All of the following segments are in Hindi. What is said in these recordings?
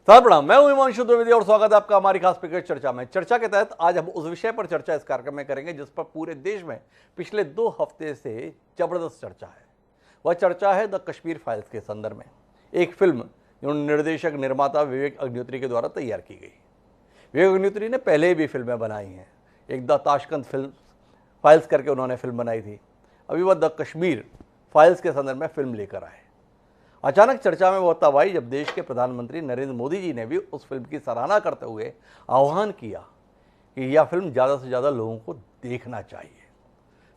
प्रणाम, मैं हूं हिमांशु द्विवेदी और स्वागत है आपका हमारी खास क्रिकेट चर्चा में। चर्चा के तहत आज हम उस विषय पर चर्चा इस कार्यक्रम में करेंगे जिस पर पूरे देश में पिछले 2 हफ्ते से जबरदस्त चर्चा है। वह चर्चा है द कश्मीर फाइल्स के संदर्भ में। एक फिल्म जो निर्देशक निर्माता विवेक अग्निहोत्री के द्वारा तैयार की गई। विवेक अग्निहोत्री ने पहले भी फिल्में बनाई हैं। एक द ताशकंद फिल्म फाइल्स करके उन्होंने फिल्म बनाई थी। अभी वह द कश्मीर फाइल्स के संदर्भ में फिल्म लेकर आए। अचानक चर्चा में वो तब आई जब देश के प्रधानमंत्री नरेंद्र मोदी जी ने भी उस फिल्म की सराहना करते हुए आह्वान किया कि यह फिल्म ज़्यादा से ज़्यादा लोगों को देखना चाहिए,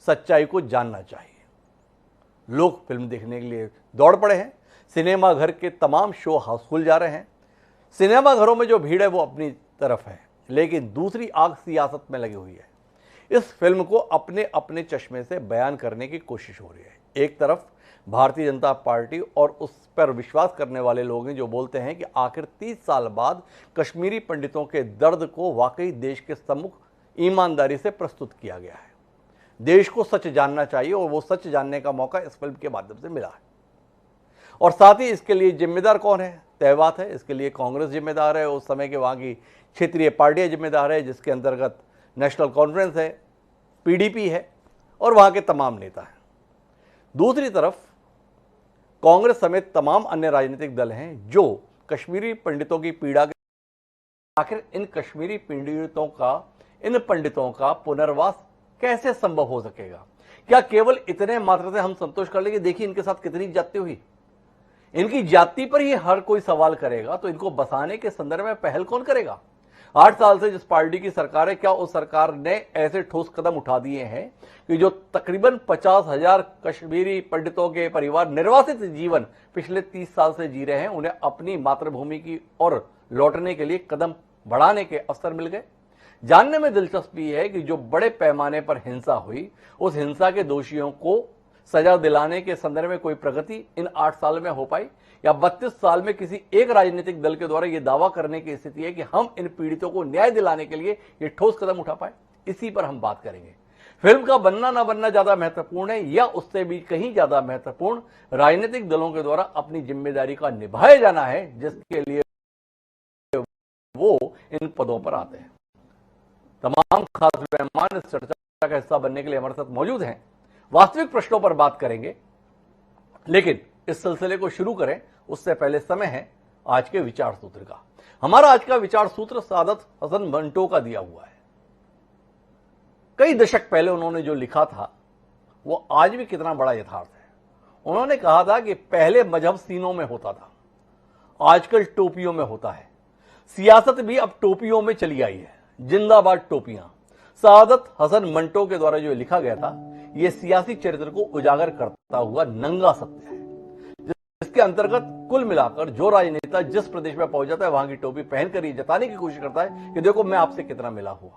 सच्चाई को जानना चाहिए। लोग फिल्म देखने के लिए दौड़ पड़े हैं। सिनेमा घर के तमाम शो हाउसफुल जा रहे हैं। सिनेमा घरों में जो भीड़ है वो अपनी तरफ है, लेकिन दूसरी आग सियासत में लगी हुई है। इस फिल्म को अपने अपने चश्मे से बयान करने की कोशिश हो रही है। एक तरफ भारतीय जनता पार्टी और उस पर विश्वास करने वाले लोग हैं जो बोलते हैं कि आखिर 30 साल बाद कश्मीरी पंडितों के दर्द को वाकई देश के सम्मुख ईमानदारी से प्रस्तुत किया गया है। देश को सच जानना चाहिए और वो सच जानने का मौका इस फिल्म के माध्यम से मिला है। और साथ ही इसके लिए जिम्मेदार कौन है? तय बात है, इसके लिए कांग्रेस जिम्मेदार है। उस समय के वहाँ की क्षेत्रीय पार्टियाँ जिम्मेदार है, जिसके अंतर्गत नेशनल कॉन्फ्रेंस है, PDP है और वहाँ के तमाम नेता हैं। दूसरी तरफ कांग्रेस समेत तमाम अन्य राजनीतिक दल हैं जो कश्मीरी पंडितों की पीड़ा के आखिर इन कश्मीरी पंडितों का पुनर्वास कैसे संभव हो सकेगा? क्या केवल इतने मात्र से हम संतोष कर लेंगे? देखिए इनके साथ कितनी जाति हुई। इनकी जाति पर ही हर कोई सवाल करेगा तो इनको बसाने के संदर्भ में पहल कौन करेगा? 8 साल से जिस पार्टी की सरकार है, क्या उस सरकार ने ऐसे ठोस कदम उठा दिए हैं कि जो तकरीबन 50,000 कश्मीरी पंडितों के परिवार निर्वासित जीवन पिछले 30 साल से जी रहे हैं, उन्हें अपनी मातृभूमि की ओर लौटने के लिए कदम बढ़ाने के अवसर मिल गए? जानने में दिलचस्पी है कि जो बड़े पैमाने पर हिंसा हुई, उस हिंसा के दोषियों को सजा दिलाने के संदर्भ में कोई प्रगति इन 8 साल में हो पाई? या 32 साल में किसी एक राजनीतिक दल के द्वारा यह दावा करने की स्थिति है कि हम इन पीड़ितों को न्याय दिलाने के लिए ये ठोस कदम उठा पाए? इसी पर हम बात करेंगे। फिल्म का बनना ना बनना ज्यादा महत्वपूर्ण है या उससे भी कहीं ज्यादा महत्वपूर्ण राजनीतिक दलों के द्वारा अपनी जिम्मेदारी का निभाया जाना है, जिसके लिए वो इन पदों पर आते हैं। तमाम खास मेहमान इस चर्चा का हिस्सा बनने के लिए हमारे साथ मौजूद हैं। वास्तविक प्रश्नों पर बात करेंगे, लेकिन इस सिलसिले को शुरू करें उससे पहले समय है आज के विचार सूत्र का। हमारा आज का विचार सूत्र सादत हसन मंटो का दिया हुआ है। कई दशक पहले उन्होंने जो लिखा था वो आज भी कितना बड़ा यथार्थ है। उन्होंने कहा था कि पहले मजहब सीनों में होता था, आजकल टोपियों में होता है। सियासत भी अब टोपियों में चली आई है। जिंदाबाद टोपियां। सादत हसन मंटो के द्वारा जो लिखा गया था यह सियासी चरित्र को उजागर करता हुआ नंगा सत्य है, जिसके अंतर्गत कुल मिलाकर जो राजनेता जिस प्रदेश में पहुंच जाता है वहां की टोपी पहनकर ये जताने की कोशिश करता है कि देखो मैं आपसे कितना मिला हुआ।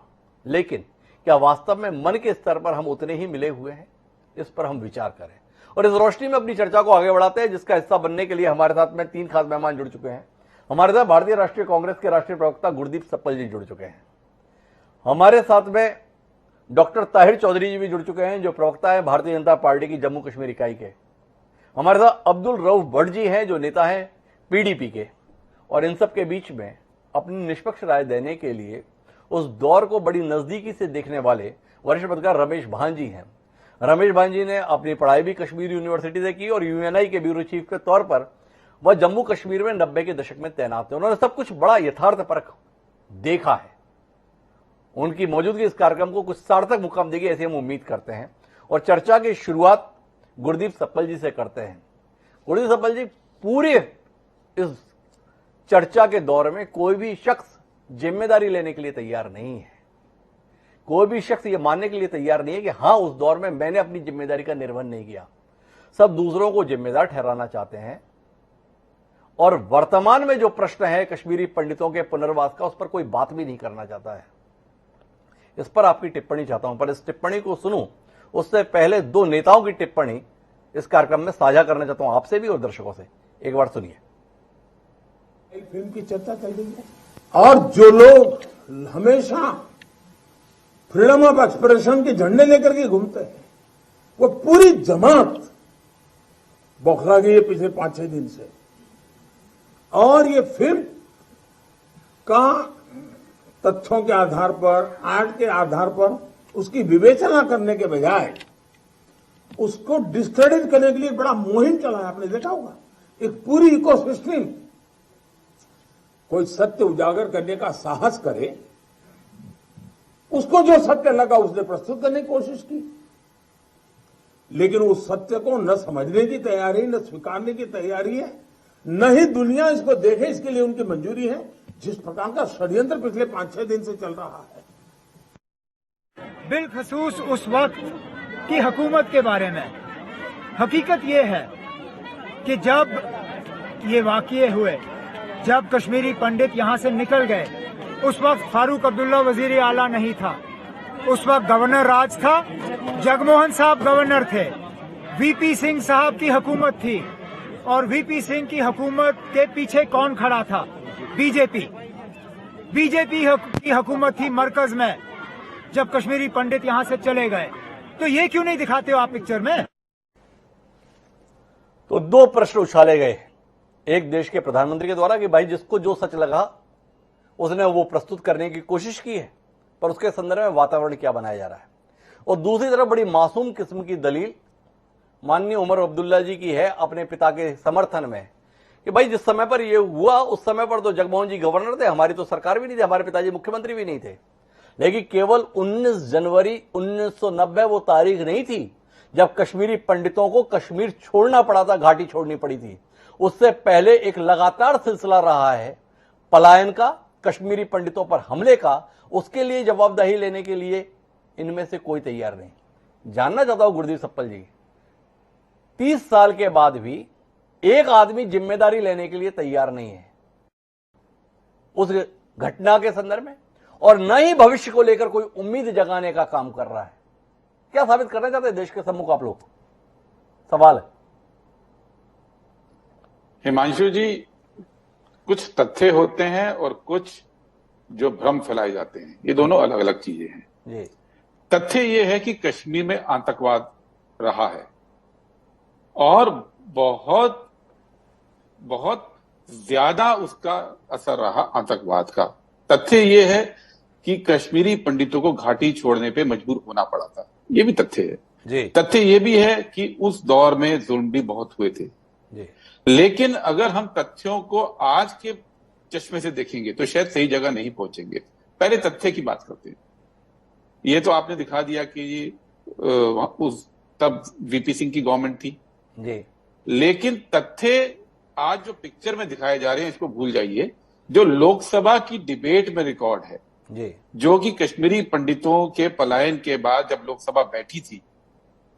लेकिन क्या वास्तव में मन के स्तर पर हम उतने ही मिले हुए हैं? इस पर हम विचार करें और इस रोशनी में अपनी चर्चा को आगे बढ़ाते हैं, जिसका हिस्सा बनने के लिए हमारे साथ में 3 खास मेहमान जुड़ चुके हैं। हमारे साथ भारतीय राष्ट्रीय कांग्रेस के राष्ट्रीय प्रवक्ता गुरदीप सप्पल जी जुड़ चुके हैं। हमारे साथ में डॉक्टर ताहिर चौधरी जी भी जुड़ चुके हैं, जो प्रवक्ता है भारतीय जनता पार्टी की जम्मू कश्मीर इकाई के। हमारे साथ अब्दुल रऊफ भट्ट जी हैं, जो नेता हैं PDP के। और इन सब के बीच में अपनी निष्पक्ष राय देने के लिए उस दौर को बड़ी नजदीकी से देखने वाले वरिष्ठ पत्रकार रमेश भान जी हैं। रमेश भान जी ने अपनी पढ़ाई भी कश्मीर यूनिवर्सिटी से की और UNI के ब्यूरो चीफ के तौर पर वह जम्मू कश्मीर में 90 के दशक में तैनात थे। उन्होंने सब कुछ बड़ा यथार्थपरक देखा है। उनकी मौजूदगी इस कार्यक्रम को कुछ सार्थक मुकाम देगी ऐसी हम उम्मीद करते हैं। और चर्चा की शुरुआत गुरदीप सप्पल जी से करते हैं। गुरदीप सप्पल जी, पूरे इस चर्चा के दौर में कोई भी शख्स जिम्मेदारी लेने के लिए तैयार नहीं है। कोई भी शख्स ये मानने के लिए तैयार नहीं है कि हां उस दौर में मैंने अपनी जिम्मेदारी का निर्वहन नहीं किया। सब दूसरों को जिम्मेदार ठहराना चाहते हैं। और वर्तमान में जो प्रश्न है कश्मीरी पंडितों के पुनर्वास का, उस पर कोई बात भी नहीं करना चाहता है। इस पर आपकी टिप्पणी चाहता हूं, पर इस टिप्पणी को सुनूं उससे पहले 2 नेताओं की टिप्पणी इस कार्यक्रम में साझा करना चाहता हूं, आपसे भी और दर्शकों से। एक बार सुनिए। फिल्म की चर्चा चल रही है और जो लोग हमेशा फ्रीडम ऑफ एक्सप्रेशन के झंडे लेकर के घूमते हैं, वो पूरी जमात बौखला गई है पिछले 5-6 दिन से। और ये फिल्म का तथ्यों के आधार पर, आर्ट के आधार पर उसकी विवेचना करने के बजाय उसको डिस्क्रेडिट करने के लिए बड़ा मुहिम चलाया, आपने देखा होगा। एक पूरी इकोसिस्टम कोई सत्य उजागर करने का साहस करे, उसको जो सत्य लगा उसने प्रस्तुत करने की कोशिश की, लेकिन उस सत्य को न समझने की तैयारी, न स्वीकारने की तैयारी है, न ही दुनिया इसको देखे इसके लिए उनकी मंजूरी है। जिस प्रकार का षड्यंत्र पिछले 5-6 दिन से चल रहा है। बिलखसूस उस वक्त की हुकूमत के बारे में हकीकत ये है कि जब ये वाक़ये हुए, जब कश्मीरी पंडित यहां से निकल गए, उस वक्त फारूक अब्दुल्ला वजीर आला नहीं था, उस वक्त गवर्नर राज था, जगमोहन साहब गवर्नर थे, वीपी सिंह साहब की हुकूमत थी। और वीपी सिंह की हुकूमत के पीछे कौन खड़ा था? बीजेपी की हुकूमत थी मरकज में जब कश्मीरी पंडित यहां से चले गए। तो ये क्यों नहीं दिखाते हो आप पिक्चर में? तो दो प्रश्न उछाले गए, एक देश के प्रधानमंत्री के द्वारा कि भाई जिसको जो सच लगा उसने वो प्रस्तुत करने की कोशिश की है, पर उसके संदर्भ में वातावरण क्या बनाया जा रहा है। और दूसरी तरफ बड़ी मासूम किस्म की दलील माननीय उमर अब्दुल्ला जी की है अपने पिता के समर्थन में कि भाई जिस समय पर ये हुआ उस समय पर तो जगमोहन जी गवर्नर थे, हमारी तो सरकार भी नहीं थी, हमारे पिताजी मुख्यमंत्री भी नहीं थे। लेकिन केवल 19 जनवरी 1990 वो तारीख नहीं थी जब कश्मीरी पंडितों को कश्मीर छोड़ना पड़ा था, घाटी छोड़नी पड़ी थी। उससे पहले एक लगातार सिलसिला रहा है पलायन का, कश्मीरी पंडितों पर हमले का। उसके लिए जवाबदेही लेने के लिए इनमें से कोई तैयार नहीं। जानना चाहता हूं गुरदीप सप्पल जी, 30 साल के बाद भी एक आदमी जिम्मेदारी लेने के लिए तैयार नहीं है उस घटना के संदर्भ में, और न ही भविष्य को लेकर कोई उम्मीद जगाने का काम कर रहा है। क्या साबित करना चाहते हैं देश के सम्मुख आप लोग? सवाल है। हिमांशु जी, कुछ तथ्य होते हैं और कुछ जो भ्रम फैलाए जाते हैं, ये दोनों अलग अलग चीजें हैं जी। तथ्य ये है कि कश्मीर में आतंकवाद रहा है और बहुत बहुत ज्यादा उसका असर रहा आतंकवाद का। तथ्य ये है कि कश्मीरी पंडितों को घाटी छोड़ने पे मजबूर होना पड़ा था, ये भी तथ्य है जी। तथ्य ये भी है कि उस दौर में जुल्म भी बहुत हुए थे जी। लेकिन अगर हम तथ्यों को आज के चश्मे से देखेंगे तो शायद सही जगह नहीं पहुंचेंगे। पहले तथ्य की बात करते हैं। ये तो आपने दिखा दिया कि उस तब वीपी सिंह की गवर्नमेंट थी जी। लेकिन तथ्य आज जो पिक्चर में दिखाए जा रहे हैं इसको भूल जाइए। जो लोकसभा की डिबेट में रिकॉर्ड है जी। जो कि कश्मीरी पंडितों के पलायन के बाद जब लोकसभा बैठी थी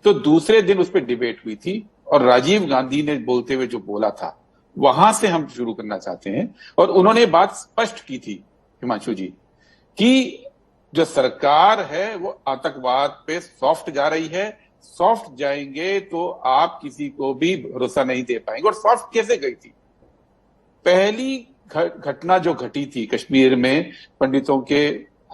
तो दूसरे दिन उस पर डिबेट हुई थी और राजीव गांधी ने बोलते हुए जो बोला था वहां से हम शुरू करना चाहते हैं। और उन्होंने बात स्पष्ट की थी हिमांशु जी कि जो सरकार है वो आतंकवाद पे सॉफ्ट जा रही है, सॉफ्ट जाएंगे तो आप किसी को भी भरोसा नहीं दे पाएंगे। और सॉफ्ट कैसे गई थी? पहली घटना जो घटी थी कश्मीर में पंडितों के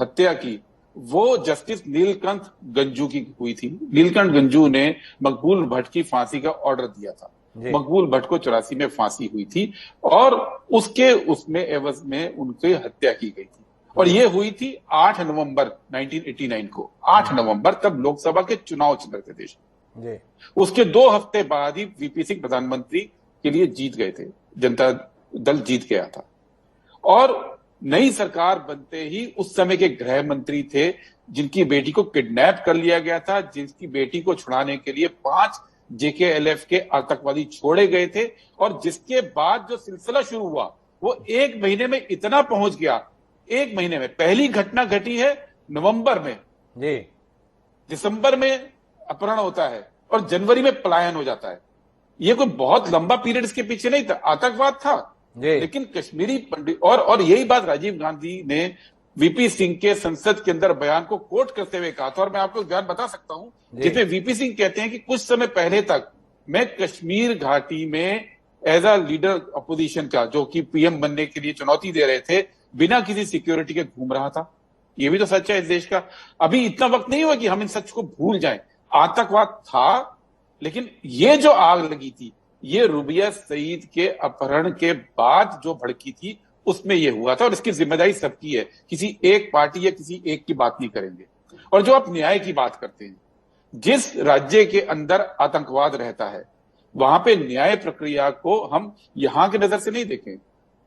हत्या की, वो जस्टिस नीलकंठ गंजू की हुई थी। नीलकंठ गंजू ने मकबूल भट्ट की फांसी का ऑर्डर दिया था। मकबूल भट्ट को 84 में फांसी हुई थी और उसमें एवज में उनकी हत्या की गई थी। और ये हुई थी 8 नवंबर 1989 को। 8 नवंबर तब लोकसभा के चुनाव चल रहे थे देश में। उसके 2 हफ्ते बाद ही वीपी सिंह प्रधानमंत्री के लिए जीत गए थे, जनता दल जीत गया था। और नई सरकार बनते ही उस समय के गृह मंत्री थे जिनकी बेटी को किडनैप कर लिया गया था, जिसकी बेटी को छुड़ाने के लिए 5 जेकेएलएफ के आतंकवादी छोड़े गए थे। और जिसके बाद जो सिलसिला शुरू हुआ वो 1 महीने में इतना पहुंच गया। 1 महीने में पहली घटना घटी है नवंबर में जी, दिसंबर में अपहरण होता है और जनवरी में पलायन हो जाता है। ये कोई बहुत लंबा पीरियड इसके पीछे नहीं था, आतंकवाद था। लेकिन कश्मीरी पंडित और यही बात राजीव गांधी ने वीपी सिंह के संसद के अंदर बयान को कोट करते हुए कहा था। और मैं आपको बयान बता सकता हूं जिसमें वीपी सिंह कहते हैं कि कुछ समय पहले तक मैं कश्मीर घाटी में एज अ लीडर अपोजिशन का, जो कि पीएम बनने के लिए चुनौती दे रहे थे, बिना किसी सिक्योरिटी के घूम रहा था। ये भी तो सच है इस देश का। अभी इतना वक्त नहीं हुआ कि हम इन सच को भूल जाएं। आतंकवाद था, लेकिन ये जो आग लगी थी ये रुबिया सईद के अपहरण के बाद जो भड़की थी उसमें ये हुआ था और इसकी जिम्मेदारी सबकी है, किसी एक पार्टी या किसी एक की बात नहीं करेंगे। और जो आप न्याय की बात करते हैं, जिस राज्य के अंदर आतंकवाद रहता है वहां पे न्याय प्रक्रिया को हम यहां की नजर से नहीं देखें।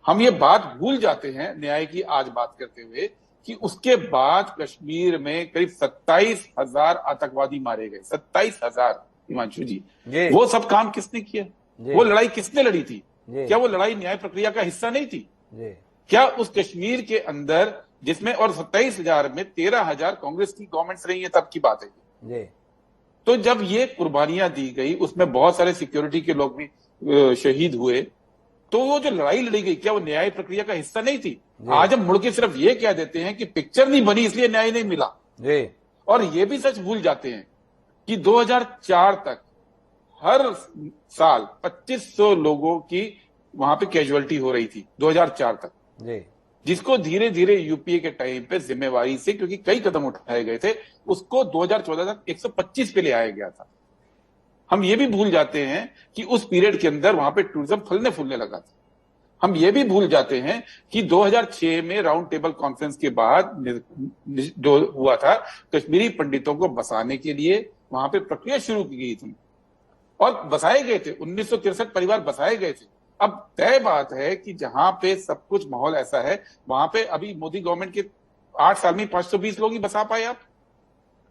हम ये बात भूल जाते हैं न्याय की आज बात करते हुए कि उसके बाद कश्मीर में करीब 27,000 आतंकवादी मारे गए। 27,000 हिमांशु जी, वो सब काम किसने किया? वो लड़ाई किसने लड़ी थी? क्या वो लड़ाई न्याय प्रक्रिया का हिस्सा नहीं थी? क्या उस कश्मीर के अंदर जिसमें, और 27,000 में 13,000 कांग्रेस की गवर्नमेंट्स रही है, तब की बात है। तो जब ये कुर्बानियां दी गई, उसमें बहुत सारे सिक्योरिटी के लोग भी शहीद हुए, तो वो जो लड़ाई लड़ी गई, क्या वो न्याय प्रक्रिया का हिस्सा नहीं थी? आज हम मुड़ के सिर्फ ये कह देते हैं कि पिक्चर नहीं बनी इसलिए न्याय नहीं मिला, और ये भी सच भूल जाते हैं कि 2004 तक हर साल 2500 लोगों की वहां पे कैजुअलिटी हो रही थी 2004 तक, जिसको धीरे धीरे यूपीए के टाइम पे जिम्मेवारी से, क्योंकि कई कदम उठाए गए थे, उसको 2014 तक 125 पे ले आया गया था। हम ये भी भूल जाते हैं कि उस पीरियड के अंदर वहां पे टूरिज्म फलने फूलने लगा था। हम ये भी भूल जाते हैं कि 2006 में राउंड टेबल कॉन्फ्रेंस के बाद जो हुआ था, कश्मीरी पंडितों को बसाने के लिए वहां पे प्रक्रिया शुरू की गई थी और बसाए गए थे। 1963 परिवार बसाए गए थे। अब तय बात है कि जहां पे सब कुछ माहौल ऐसा है, वहां पे अभी मोदी गवर्नमेंट के 8 साल में 520 लोग ही बसा पाए आप।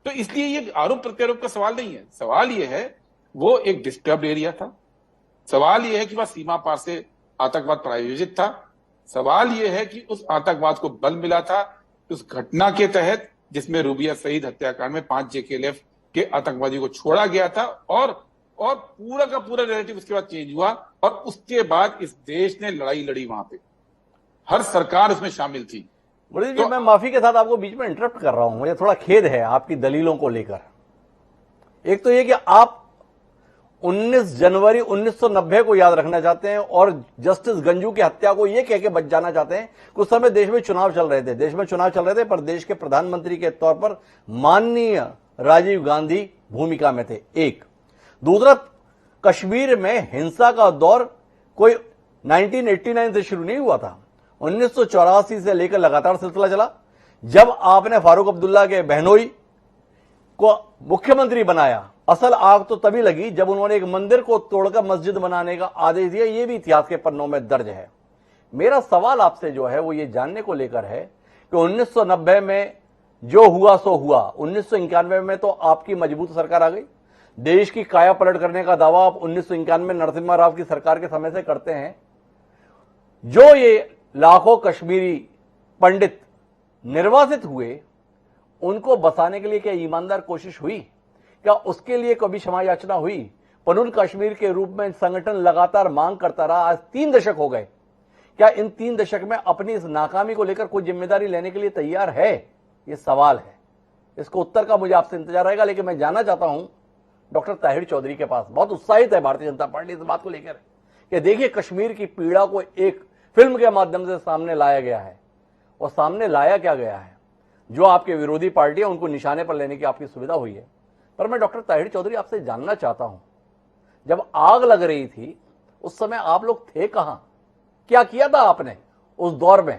तो इसलिए ये आरोप प्रत्यारोप का सवाल नहीं है। सवाल ये है, वो एक डिस्टर्ब्ड एरिया था। सवाल ये है कि वह सीमा पार से आतंकवाद प्रायोजित था। सवाल ये है कि उस आतंकवाद को बल मिला था उस घटना के तहत जिसमें रूबिया शहीद हत्याकांड में 5 JKLF के आतंकवादियों को छोड़ा गया था, और पूरा का पूरा नैरेटिव उसके बाद चेंज हुआ, और उसके बाद इस देश ने लड़ाई लड़ी। वहां पे हर सरकार उसमें शामिल थी। मुरली जी, मैं माफी के साथ आपको बीच में इंटरप्ट कर रहा हूं, मुझे थोड़ा खेद है आपकी दलीलों को लेकर। एक तो ये कि आप 19 जनवरी 1990 को याद रखना चाहते हैं और जस्टिस गंजू की हत्या को यह कह के बच जाना चाहते हैं। कुछ समय देश में चुनाव चल रहे थे, पर देश के प्रधानमंत्री के तौर पर माननीय राजीव गांधी भूमिका में थे। एक दूसरा, कश्मीर में हिंसा का दौर कोई 1989 से शुरू नहीं हुआ था, 1984 से लेकर लगातार सिलसिला चला। जब आपने फारूक अब्दुल्ला के बहनोई को मुख्यमंत्री बनाया, असल आग तो तभी लगी जब उन्होंने एक मंदिर को तोड़कर मस्जिद बनाने का आदेश दिया। यह भी इतिहास के पन्नों में दर्ज है। मेरा सवाल आपसे जो है वो ये जानने को लेकर है कि 1990 में जो हुआ सो हुआ, 1991 में तो आपकी मजबूत सरकार आ गई। देश की काया पलट करने का दावा आप 1991 में नरसिम्हा राव की सरकार के समय से करते हैं। जो ये लाखों कश्मीरी पंडित निर्वासित हुए, उनको बसाने के लिए क्या ईमानदार कोशिश हुई? क्या उसके लिए कभी क्षमा याचना हुई? पनुल कश्मीर के रूप में संगठन लगातार मांग करता रहा, आज 3 दशक हो गए। क्या इन 3 दशक में अपनी इस नाकामी को लेकर कोई जिम्मेदारी लेने के लिए तैयार है? ये सवाल है। इसको उत्तर का मुझे आपसे इंतजार रहेगा, लेकिन मैं जानना चाहता हूं डॉक्टर ताहिर चौधरी के पास। बहुत उत्साहित है भारतीय जनता पार्टी इस बात को लेकर कि देखिए, कश्मीर की पीड़ा को एक फिल्म के माध्यम से सामने लाया गया है, और सामने लाया क्या गया है? जो आपके विरोधी पार्टी है उनको निशाने पर लेने की आपकी सुविधा हुई है। पर मैं डॉक्टर ताहिर चौधरी आपसे जानना चाहता हूं, जब आग लग रही थी उस समय आप लोग थे कहां? क्या किया था आपने उस दौर में?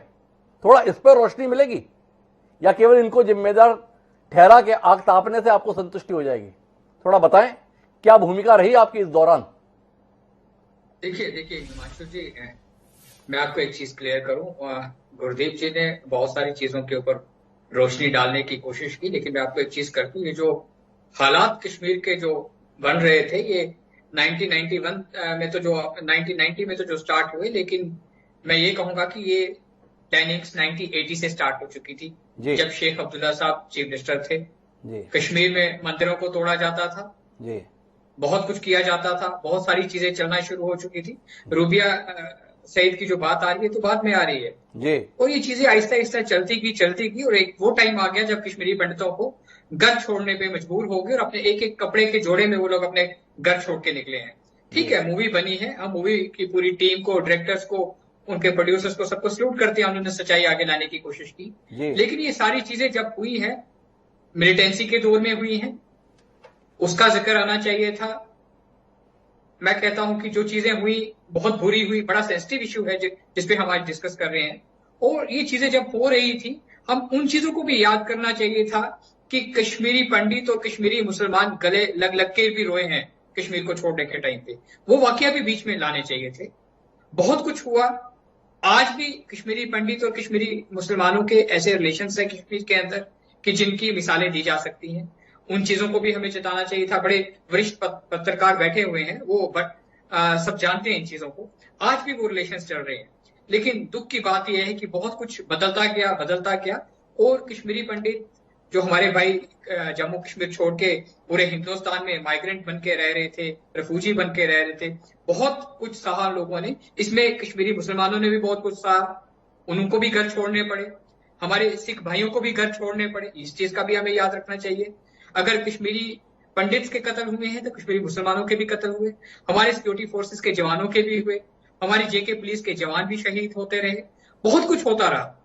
थोड़ा इस पर रोशनी मिलेगी, या केवल इनको जिम्मेदार ठहरा के आग तापने से आपको संतुष्टि हो जाएगी? थोड़ा बताएं, क्या भूमिका रही आपकी इस दौरान? देखिए हिमांशु जी, मैं आपको एक चीज क्लियर करूं। गुरदीप जी ने बहुत सारी चीजों के ऊपर रोशनी डालने की कोशिश की, लेकिन मैं आपको एक चीज करती हूँ, ये जो हालात कश्मीर के जो बन रहे थे, ये 1991 में तो जो 1990 में तो जो स्टार्ट हुए, लेकिन मैं ये कहूंगा कि ये प्लानिंग्स 1980 से स्टार्ट हो चुकी थी, जब शेख अब्दुल्ला साहब चीफ मिनिस्टर थे। कश्मीर में मंदिरों को तोड़ा जाता था, बहुत कुछ किया जाता था, बहुत सारी चीजें चलना शुरू हो चुकी थी। रूबिया शहीद की जो बात आ रही है तो बाद में आ रही है, और ये चीजें आहिस्ता आहिस्ता चलती गई, और एक वो टाइम आ गया जब कश्मीरी पंडितों को घर छोड़ने पे मजबूर हो गए, और अपने एक एक कपड़े के जोड़े में वो लोग अपने घर छोड़ के निकले हैं। ठीक है, मूवी बनी है, हम मूवी की पूरी टीम को, डायरेक्टर्स को, उनके प्रोड्यूसर्स को, सबको सल्यूट करते हैं, उन्होंने सच्चाई आगे लाने की कोशिश की। लेकिन ये सारी चीजें जब हुई है, मिलिटेंसी के दौर में हुई है, उसका जिक्र आना चाहिए था। मैं कहता हूं कि जो चीजें हुई बहुत बुरी हुई, बड़ा सेंसिटिव इश्यू है जिसपे हम आज डिस्कस कर रहे हैं। और ये चीजें जब हो रही थी, हम उन चीजों को भी याद करना चाहिए था कि कश्मीरी पंडित और कश्मीरी मुसलमान गले लग लग के भी रोए हैं कश्मीर को छोड़ने के टाइम पे। वो वाकया भी बीच में लाने चाहिए थे। बहुत कुछ हुआ। आज भी कश्मीरी पंडित और कश्मीरी मुसलमानों के ऐसे रिलेशंस है कश्मीर के अंदर कि जिनकी मिसालें दी जा सकती हैं। उन चीजों को भी हमें चेताना चाहिए था। बड़े वरिष्ठ पत्रकार बैठे हुए हैं, वो सब जानते हैं इन चीजों को। आज भी वो रिलेशंस चल रहे हैं। लेकिन दुख की बात यह है कि बहुत कुछ बदलता गया और कश्मीरी पंडित जो हमारे भाई जम्मू कश्मीर छोड़ के पूरे हिंदुस्तान में माइग्रेंट बन के रह रहे थे, रेफ्यूजी बन के रह रहे थे, बहुत कुछ सहा लोगों ने। इसमें कश्मीरी मुसलमानों ने भी बहुत कुछ सहा, उनको भी घर छोड़ने पड़े, हमारे सिख भाइयों को भी घर छोड़ने पड़े। इस चीज का भी हमें याद रखना चाहिए। अगर कश्मीरी पंडित्स के कत्ल हुए हैं तो कश्मीरी मुसलमानों के भी कत्ल हुए, हमारे सिक्योरिटी फोर्सेस के जवानों के भी हुए, हमारी जेके पुलिस के जवान भी शहीद होते रहे, बहुत कुछ होता रहा।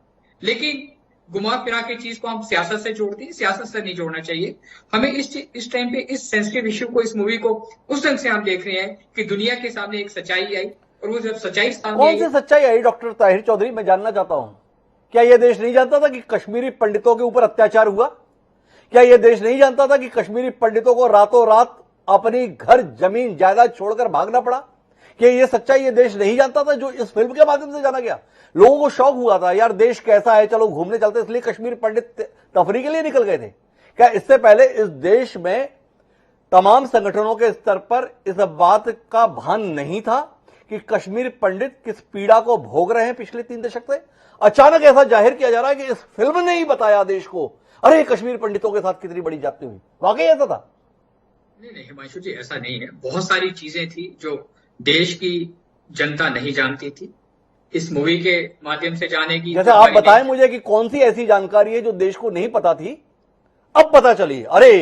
लेकिन घुमा फिरा के चीज को हम सियासत से जोड़ते हैं, सियासत से नहीं जोड़ना चाहिए हमें। इस टाइम पे इस सेंसिटिव इश्यू को, इस मूवी को उस ढंग से हम देख रहे हैं कि दुनिया के सामने एक सच्चाई आई, और वो जब सच्चाई सामने कौन सी सच्चाई आई डॉक्टर ताहिर चौधरी, मैं जानना चाहता हूं। क्या यह देश नहीं जानता था कि कश्मीरी पंडितों के ऊपर अत्याचार हुआ? क्या यह देश नहीं जानता था कि कश्मीरी पंडितों को रातों रात अपनी घर जमीन जायदाद छोड़कर भागना पड़ा? कि ये सच्चाई ये देश नहीं जानता था जो इस फिल्म के माध्यम से जाना गया? लोगों को शौक हुआ था, यार देश कैसा है, चलो घूमने चलते, इसलिए कश्मीर पंडित तफरी के लिए निकल गए थे। क्या इससे पहले इस देश में तमाम संगठनों के स्तर पर इस बात का भान नहीं था कि कश्मीर पंडित किस पीड़ा को भोग रहे हैं पिछले 3 दशक से? अचानक ऐसा जाहिर किया जा रहा है कि इस फिल्म ने ही बताया देश को, अरे कश्मीर पंडितों के साथ कितनी बड़ी जाती हुई। वाकई ऐसा था? नहीं हिमांशु जी, ऐसा नहीं है। बहुत सारी चीजें थी जो देश की जनता नहीं जानती थी, इस मूवी के माध्यम से जाने की। जैसे आप बताएं मुझे कि कौन सी ऐसी जानकारी है जो देश को नहीं पता थी, अब पता चली, अरे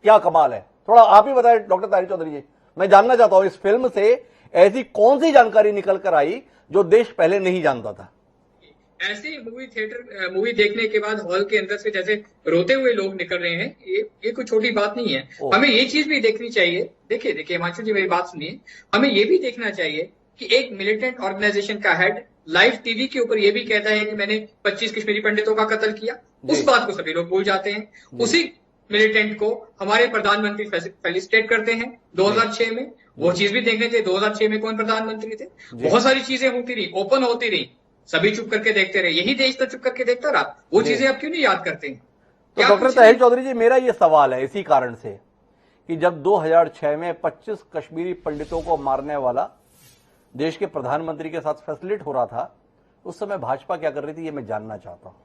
क्या कमाल है। थोड़ा आप ही बताएं डॉक्टर ताहिर चौधरी जी, मैं जानना चाहता हूं इस फिल्म से ऐसी कौन सी जानकारी निकल कर आई जो देश पहले नहीं जानता था। ऐसे मूवी देखने के बाद हॉल के अंदर से जैसे रोते हुए लोग निकल रहे हैं, ये कोई छोटी बात नहीं है। हमें ये चीज भी देखनी चाहिए। देखिए हिमांशु जी, मेरी बात सुनिए। हमें ये भी देखना चाहिए कि एक मिलिटेंट ऑर्गेनाइजेशन का हेड लाइव टीवी के ऊपर ये भी कहता है कि मैंने 25 कश्मीरी पंडितों का कत्ल किया। उस बात को सभी लोग भूल जाते हैं। उसी मिलिटेंट को हमारे प्रधानमंत्री फेलिसिटेट करते हैं 2006 में। वो चीज भी देखने थे, 2006 में कौन प्रधानमंत्री थे। बहुत सारी चीजें होती रही, ओपन होती रही, सभी चुप करके देखते रहे। यही देश तो चुप करके देखता रहा। वो चीजें आप क्यों नहीं याद करते हैं? तो डॉक्टर ताहिर चौधरी जी, मेरा ये सवाल है इसी कारण से कि जब 2006 में 25 कश्मीरी पंडितों को मारने वाला देश के प्रधानमंत्री के साथ फैसिलिटेट हो रहा था, उस समय भाजपा क्या कर रही थी, ये मैं जानना चाहता हूं।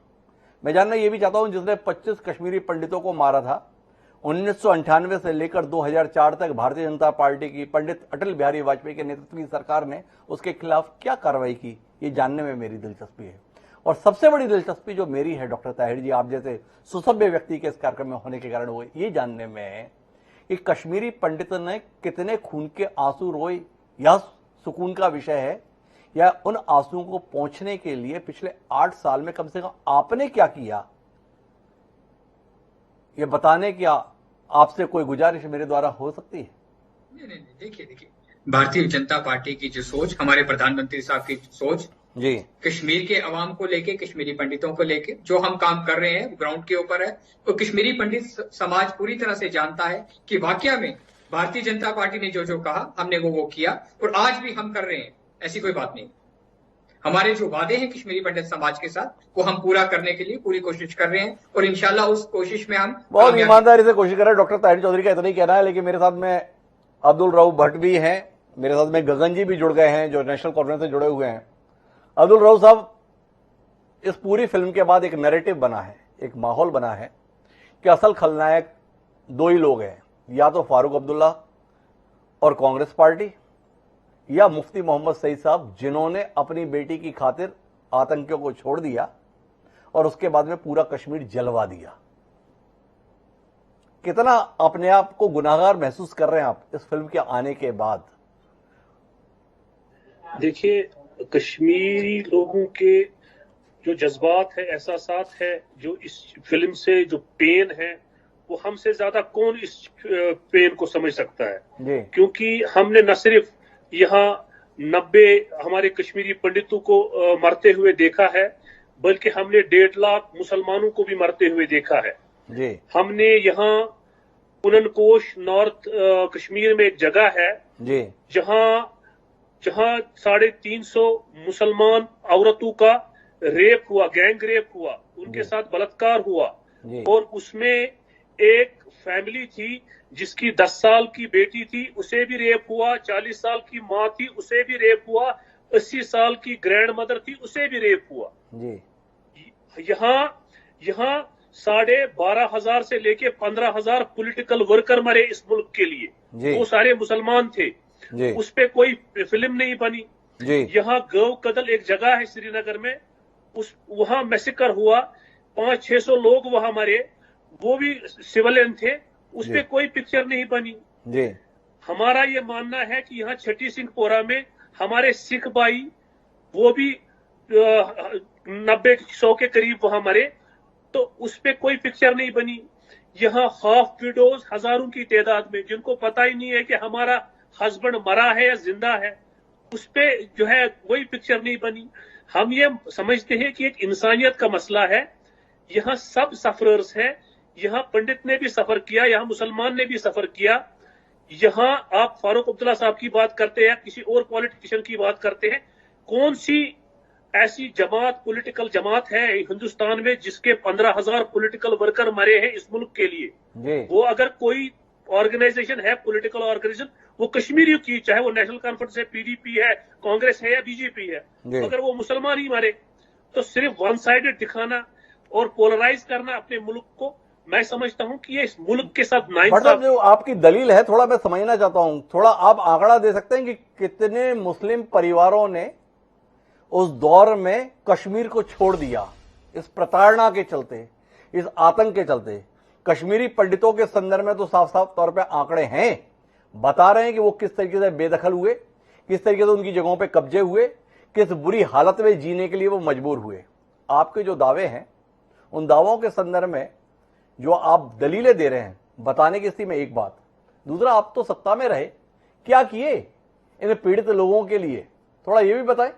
मैं जानना ये भी चाहता हूं, जिसने 25 कश्मीरी पंडितों को मारा था 1998 से लेकर 2004 तक भारतीय जनता पार्टी की पंडित अटल बिहारी वाजपेयी के नेतृत्व की सरकार ने उसके खिलाफ क्या कार्रवाई की, ये जानने में मेरी दिलचस्पी है। और सबसे बड़ी दिलचस्पी जो मेरी है डॉक्टर ताहिर जी, आप जैसे सुसभ्य व्यक्ति के इस कार्यक्रम में होने के कारण, वो ये जानने में है कि कश्मीरी पंडित ने कितने खून के आंसू रोए, यह सुकून का विषय है, या उन आंसुओं को पहुंचने के लिए पिछले 8 साल में कम से कम आपने क्या किया, ये बताने की आपसे कोई गुजारिश मेरे द्वारा हो सकती है? नहीं, देखिए भारतीय जनता पार्टी की जो सोच, हमारे प्रधानमंत्री साहब की सोच जी, कश्मीर के अवाम को लेके, कश्मीरी पंडितों को लेके जो हम काम कर रहे हैं ग्राउंड के ऊपर है, तो कश्मीरी पंडित समाज पूरी तरह से जानता है कि वाकया में भारतीय जनता पार्टी ने जो कहा हमने वो किया, और आज भी हम कर रहे हैं। ऐसी कोई बात नहीं। हमारे जो वादे हैं कश्मीरी पंडित समाज के साथ, वो हम पूरा करने के लिए पूरी कोशिश कर रहे हैं, और इंशाल्लाह उस कोशिश में हम बहुत ईमानदारी से कोशिश कर रहे हैं। डॉक्टर ताहिर चौधरी का इतना ही कहना है, लेकिन मेरे साथ में अब्दुल रऊफ भट्ट भी हैं, मेरे साथ में गगन जी भी जुड़ गए हैं जो नेशनल कॉन्फ्रेंस से जुड़े हुए हैं। अब्दुल रऊफ साहब, इस पूरी फिल्म के बाद एक नैरेटिव बना है, एक माहौल बना है कि असल खलनायक 2 ही लोग हैं, या तो फारूक अब्दुल्ला और कांग्रेस पार्टी, या मुफ्ती मोहम्मद सईद साहब, जिन्होंने अपनी बेटी की खातिर आतंकियों को छोड़ दिया और उसके बाद में पूरा कश्मीर जलवा दिया। कितना अपने आप को गुनाहगार महसूस कर रहे हैं आप इस फिल्म के आने के बाद? देखिए, कश्मीरी लोगों के जो जज्बात है, एहसासात है, जो इस फिल्म से जो पेन है, वो हमसे ज्यादा कौन इस पेन को समझ सकता है। जी। क्योंकि हमने न सिर्फ यहाँ 90 हमारे कश्मीरी पंडितों को मरते हुए देखा है, बल्कि हमने 1.5 लाख मुसलमानों को भी मरते हुए देखा है। जी। हमने यहाँ पुननकोश नॉर्थ कश्मीर में एक जगह है जी। जहाँ 350 मुसलमान औरतों का रेप हुआ, गैंग रेप हुआ, उनके साथ बलात्कार हुआ। और उसमें एक फैमिली थी जिसकी 10 साल की बेटी थी, उसे भी रेप हुआ, 40 साल की माँ थी, उसे भी रेप हुआ, 80 साल की ग्रैंड मदर थी, उसे भी रेप हुआ। यहाँ 12,500 से लेके 15,000 पॉलिटिकल वर्कर मरे इस मुल्क के लिए, वो सारे मुसलमान थे। उस पे कोई फिल्म नहीं बनी। यहाँ गौ कदल एक जगह है श्रीनगर में, वहां मैसेकर हुआ, 500-600 लोग वहां मरे, वो भी सिविलियन थे, उस पे कोई पिक्चर नहीं बनी। हमारा ये मानना है कि यहाँ छठी सिंहपोरा में हमारे सिख भाई, वो भी 90-100 के करीब वहां मरे, तो उस पे कोई पिक्चर नहीं बनी। यहाँ हाफ विडोज हजारों की तादाद में, जिनको पता ही नहीं है कि हमारा हस्बैंड मरा है या जिंदा है, उस पे जो है कोई पिक्चर नहीं बनी। हम ये समझते हैं कि एक इंसानियत का मसला है। यहाँ सब सफरर्स हैं, यहाँ पंडित ने भी सफर किया, यहाँ मुसलमान ने भी सफर किया। यहाँ आप फारूक अब्दुल्ला साहब की बात करते हैं, किसी और पॉलिटिशियन की बात करते हैं, कौन सी ऐसी जमात, पॉलिटिकल जमात है हिंदुस्तान में जिसके 15,000 पॉलिटिकल वर्कर मरे हैं इस मुल्क के लिए? वो अगर कोई ऑर्गेनाइजेशन है, पॉलिटिकल ऑर्गेनाइजेशन, वो कश्मीरी की, चाहे वो नेशनल कॉन्फ्रेंस है, पीडीपी है, कांग्रेस है या बीजेपी है, अगर वो मुसलमान ही मरे, तो सिर्फ वन साइडेड दिखाना और पोलराइज करना अपने मुल्क को, मैं समझता हूं कि ये इस मुल्क के साथ नाइंसाफ। जो आपकी दलील है, थोड़ा मैं समझना चाहता हूं, थोड़ा आप आंकड़ा दे सकते हैं कि कितने मुस्लिम परिवारों ने उस दौर में कश्मीर को छोड़ दिया इस प्रताड़ना के चलते, इस आतंक के चलते? कश्मीरी पंडितों के संदर्भ में तो साफ साफ तौर पे आंकड़े हैं, बता रहे हैं कि वो किस तरीके से बेदखल हुए, किस तरीके से उनकी जगहों पे कब्जे हुए, किस बुरी हालत में जीने के लिए वो मजबूर हुए। आपके जो दावे हैं, उन दावों के संदर्भ में जो आप दलीलें दे रहे हैं, बताने की स्थिति में एक बात, दूसरा आप तो सत्ता में रहे, क्या किए इन पीड़ित लोगों के लिए, थोड़ा ये भी बताएं।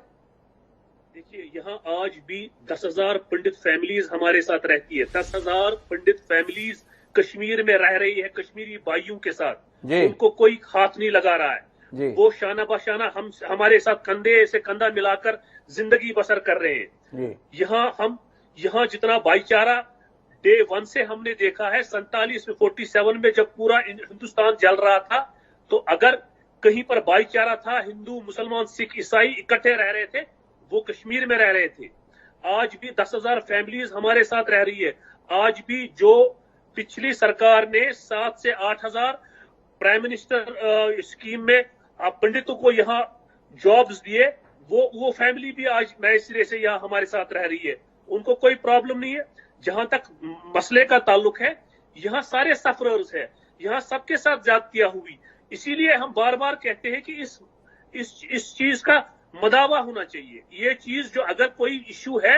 देखिए, यहाँ आज भी 10,000 पंडित फैमिलीज हमारे साथ रहती है। 10,000 पंडित फैमिलीज कश्मीर में रह रही है, कश्मीरी भाइयों के साथ, उनको कोई हाथ नहीं लगा रहा है। वो शाना बाशाना हमारे साथ कंधे से कंधा मिलाकर जिंदगी बसर कर रहे हैं। यहाँ जितना भाईचारा डे 1 से हमने देखा है, 47 में 47 में जब पूरा हिंदुस्तान जल रहा था, तो अगर कहीं पर भाईचारा था, हिंदू मुसलमान सिख ईसाई इकट्ठे रह रहे थे, वो कश्मीर में रह रहे थे। आज भी 10,000 फैमिलीज हमारे साथ रह रही है। आज भी जो पिछली सरकार ने 7 से 8,000 प्राइम मिनिस्टर स्कीम में पंडितों को यहाँ जॉब्स दिए, वो फैमिली भी आज नए सिरे से यहाँ हमारे साथ रह रही है, उनको कोई प्रॉब्लम नहीं है। जहां तक मसले का ताल्लुक है, यहाँ सारे सफरर्स है, यहाँ सबके साथ ज्यादतियां हुई। इसीलिए हम बार बार कहते हैं कि इस चीज का मदावा होना चाहिए। ये चीज जो अगर कोई इश्यू है,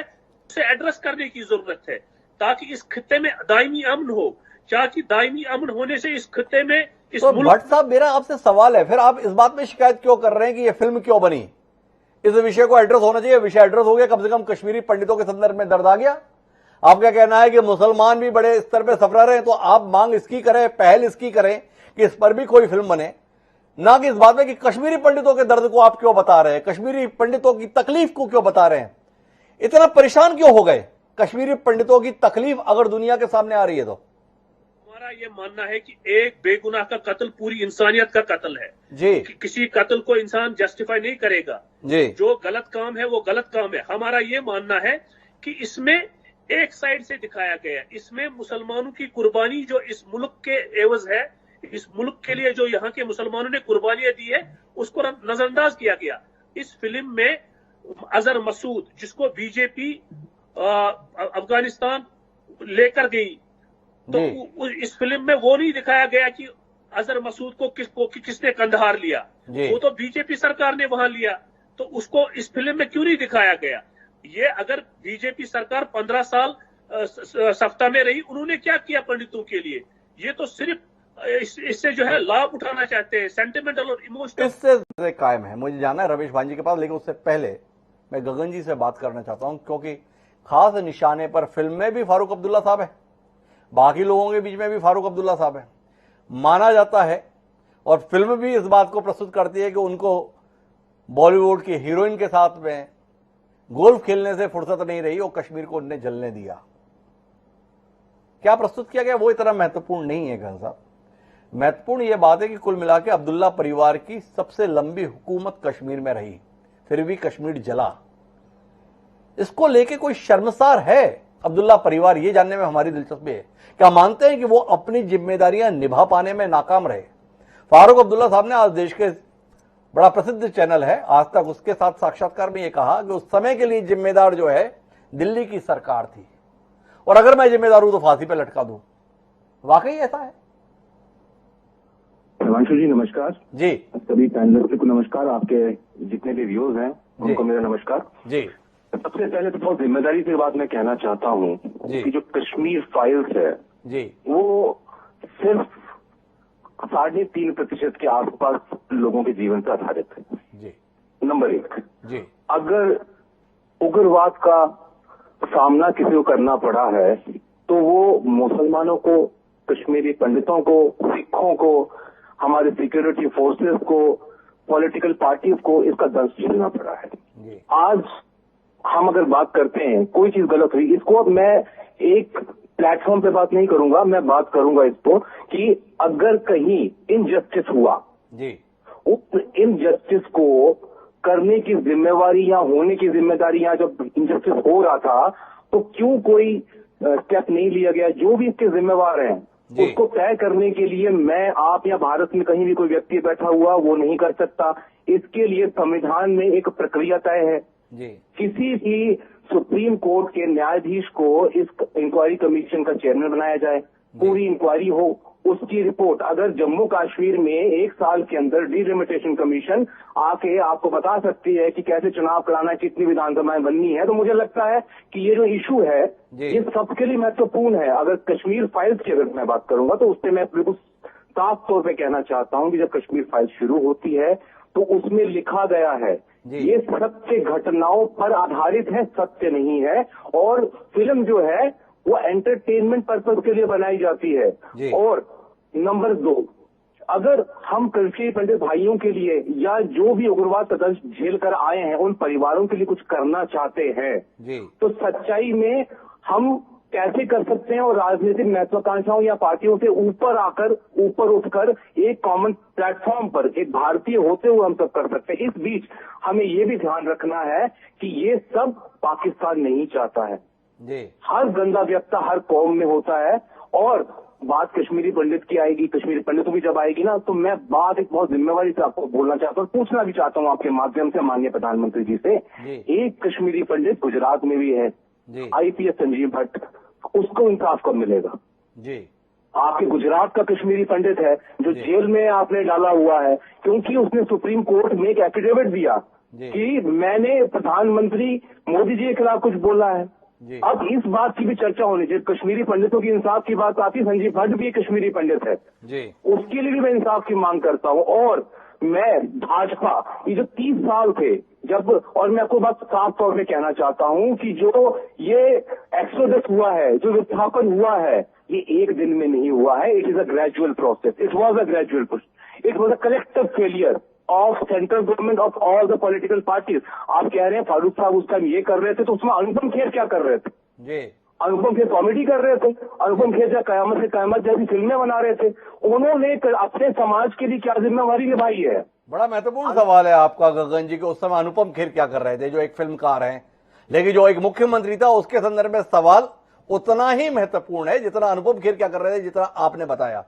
उसे एड्रेस करने की जरूरत है, ताकि इस खित्ते में दायमी अमन हो। ताकि दायमी अमन होने से इस खित्ते में तो भट्ट साहब, मेरा आपसे सवाल है, फिर आप इस बात में शिकायत क्यों कर रहे हैं कि ये फिल्म क्यों बनी? इस विषय को एड्रेस होना चाहिए। विषय एड्रेस हो गया, कम से कम कश्मीरी पंडितों के संदर्भ में दर्द आ गया। आप क्या कहना है कि मुसलमान भी बड़े स्तर पर सफर रहे हैं, तो आप मांग इसकी करें, पहल इसकी करें कि इस पर भी कोई फिल्म बने, ना कि इस बात में कि कश्मीरी पंडितों के दर्द को आप क्यों बता रहे हैं, कश्मीरी पंडितों की तकलीफ को क्यों बता रहे हैं? इतना परेशान क्यों हो गए कश्मीरी पंडितों की तकलीफ अगर दुनिया के सामने आ रही है तो? हमारा ये मानना है कि एक बेगुनाह का कत्ल पूरी इंसानियत का कत्ल है जी। किसी कत्ल को इंसान जस्टिफाई नहीं करेगा जी। जो गलत काम है वो गलत काम है। हमारा ये मानना है कि इसमें एक साइड से दिखाया गया, इसमें मुसलमानों की कुर्बानी जो इस मुल्क के एवज है, इस मुल्क के लिए जो यहाँ के मुसलमानों ने कुर्बानियां दी है, उसको नजरअंदाज किया गया। इस फिल्म में अजहर मसूद, जिसको बीजेपी अफगानिस्तान लेकर गई, तो इस फिल्म में वो नहीं दिखाया गया कि अजहर मसूद को किसने कंधार लिया, वो तो बीजेपी सरकार ने वहां लिया, तो उसको इस फिल्म में क्यों नहीं दिखाया गया? ये अगर बीजेपी सरकार 15 साल सत्ता में रही, उन्होंने क्या किया पंडितों के लिए? ये तो सिर्फ इससे जो है लाभ उठाना चाहते हैं, सेंटिमेंटल और इमोशनल इससे कायम है। मुझे जाना है रमेश भांजी के पास, लेकिन उससे पहले मैं गगन जी से बात करना चाहता हूं, क्योंकि खास निशाने पर फिल्म में भी फारूक अब्दुल्ला साहब है, बाकी लोगों के बीच में भी फारूक अब्दुल्ला साहब है, माना जाता है। और फिल्म भी इस बात को प्रस्तुत करती है कि उनको बॉलीवुड की हीरोइन के साथ में गोल्फ खेलने से फुर्सत नहीं रही और कश्मीर को उनने जलने दिया। क्या प्रस्तुत किया गया वो इतना महत्वपूर्ण नहीं है गगन साहब। महत्वपूर्ण यह बात है कि कुल मिला के अब्दुल्ला परिवार की सबसे लंबी हुकूमत कश्मीर में रही, फिर भी कश्मीर जला। इसको लेके कोई शर्मसार है अब्दुल्ला परिवार, ये जानने में हमारी दिलचस्पी है। क्या मानते हैं कि वो अपनी जिम्मेदारियां निभा पाने में नाकाम रहे? फारूक अब्दुल्ला साहब ने आज देश के बड़ा प्रसिद्ध चैनल है आज तक, उसके साथ साक्षात्कार में ये कहा कि उस समय के लिए जिम्मेदार जो है दिल्ली की सरकार थी, और अगर मैं जिम्मेदार हूं तो फांसी पे लटका दूं। वाकई ऐसा है? हिमांशु जी नमस्कार जी। सभी पैनलिस्ट को नमस्कार, आपके जितने भी व्यूअर्स हैं उनको मेरा नमस्कार जी। सबसे पहले तो बहुत जिम्मेदारी से बात मैं कहना चाहता हूँ कि जो कश्मीर फाइल्स है जी, वो सिर्फ 3.5% के आसपास लोगों के जीवन से आधारित है जी। नंबर 1 जी, अगर उग्रवाद का सामना किसी को करना पड़ा है तो वो मुसलमानों को, कश्मीरी पंडितों को, सिखों को, हमारे सिक्योरिटी फोर्सेस को, पॉलिटिकल पार्टीज को इसका दर्द झेलना पड़ा है। आज हम अगर बात करते हैं कोई चीज गलत हुई, इसको अब मैं एक प्लेटफॉर्म पे बात नहीं करूंगा, मैं बात करूंगा इसको कि अगर कहीं इनजस्टिस हुआ जी, उस इनजस्टिस को करने की जिम्मेवारी या होने की जिम्मेदारी, या जब इनजस्टिस हो रहा था तो क्यों कोई स्टेप नहीं लिया गया? जो भी इसके जिम्मेवार हैं उसको तय करने के लिए मैं, आप या भारत में कहीं भी कोई व्यक्ति बैठा हुआ वो नहीं कर सकता। इसके लिए संविधान में एक प्रक्रिया तय है जी। किसी भी सुप्रीम कोर्ट के न्यायाधीश को इस इंक्वायरी कमीशन का चेयरमैन बनाया जाए, पूरी इंक्वायरी हो, उसकी रिपोर्ट, अगर जम्मू कश्मीर में 1 साल के अंदर डिलिमिटेशन कमीशन आके आपको बता सकती है कि कैसे चुनाव कराना है, कितनी विधानसभाएं बननी है, तो मुझे लगता है कि ये जो इशू है ये सबके लिए महत्वपूर्ण है। अगर कश्मीर फाइल्स की अगर मैं बात करूंगा तो उससे मैं बिल्कुल साफ तौर पे कहना चाहता हूं कि जब कश्मीर फाइल शुरू होती है तो उसमें लिखा गया है ये सत्य घटनाओं पर आधारित है, सत्य नहीं है। और फिल्म जो है वो एंटरटेनमेंट पर्पज के लिए बनाई जाती है। और नंबर 2, अगर हम कश्मीरी पंडित भाइयों के लिए या जो भी उग्रवाद तदर्श झेल कर आए हैं उन परिवारों के लिए कुछ करना चाहते हैं तो सच्चाई में हम कैसे कर सकते हैं, और राजनीतिक महत्वाकांक्षाओं या पार्टियों से ऊपर उठकर एक कॉमन प्लेटफॉर्म पर एक भारतीय होते हुए हम सब कर सकते हैं। इस बीच हमें ये भी ध्यान रखना है कि ये सब पाकिस्तान नहीं चाहता है जी। हर गंदा व्यक्ति हर कौम में होता है। और बात कश्मीरी पंडित की आएगी, कश्मीरी पंडितों की जब आएगी ना, तो मैं बात एक बहुत जिम्मेवारी से आपको बोलना चाहता हूँ, पूछना भी चाहता हूँ आपके माध्यम से माननीय प्रधानमंत्री जी से। एक कश्मीरी पंडित गुजरात में भी है, IPS संजीव भट्ट, उसको इंसाफ कब मिलेगा जी? आपके गुजरात का कश्मीरी पंडित है जो जेल में आपने डाला हुआ है क्योंकि उसने सुप्रीम कोर्ट में एक एफिडेविट दिया कि मैंने प्रधानमंत्री मोदी जी के खिलाफ कुछ बोला है। अब इस बात की भी चर्चा होनी चाहिए। कश्मीरी पंडितों की इंसाफ की बात आती है, संजीव भट्ट भी एक कश्मीरी पंडित है जी, उसके लिए भी मैं इंसाफ की मांग करता हूँ। और मैं भाजपा, ये जो 30 साल थे जब, और मैं आपको बात साफ तौर पे कहना चाहता हूँ कि जो ये एक्सोडस हुआ है, जो विस्थापन हुआ है, ये एक दिन में नहीं हुआ है। It is a gradual process, it was a gradual push, it was a collective failure of central government of all the political parties. आप कह रहे हैं फारूक साहब उस टाइम ये कर रहे थे, तो उसमें अनुपम खेर क्या कर रहे थे जी? अनुपम खेर कॉमेडी कर रहे थे, अनुपम खेर जब कयामत से कयामत जैसी फिल्में बना रहे थे, उन्होंने अपने समाज के लिए क्या जिम्मेवारी निभाई है? बड़ा महत्वपूर्ण सवाल है आपका गगन जी कि उस समय अनुपम खेर क्या कर रहे थे, जो एक फिल्मकार हैं, लेकिन जो एक मुख्यमंत्री था उसके संदर्भ में सवाल उतना ही महत्वपूर्ण है जितना अनुपम खेर क्या कर रहे थे, जितना आपने बताया।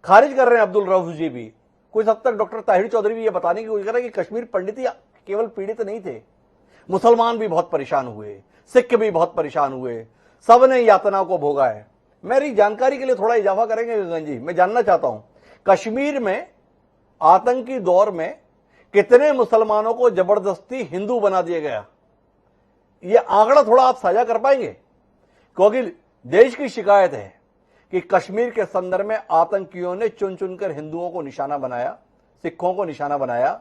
खारिज कर रहे हैं अब्दुल रऊफ जी भी, कुछ हद तक डॉक्टर ताहिर चौधरी भी ये बताने की कोशिश कर रहे हैं कि कश्मीर पंडित ही केवल पीड़ित नहीं थे, मुसलमान भी बहुत परेशान हुए, सिख भी बहुत परेशान हुए, सबने यातना को भोगा है। मेरी जानकारी के लिए थोड़ा इजाफा करेंगे गगन जी, मैं जानना चाहता हूं कश्मीर में आतंकी दौर में कितने मुसलमानों को जबरदस्ती हिंदू बना दिया गया, ये आंकड़ा थोड़ा आप साझा कर पाएंगे? क्योंकि देश की शिकायत है कि कश्मीर के संदर्भ में आतंकियों ने चुन चुनकर हिंदुओं को निशाना बनाया, सिखों को निशाना बनाया,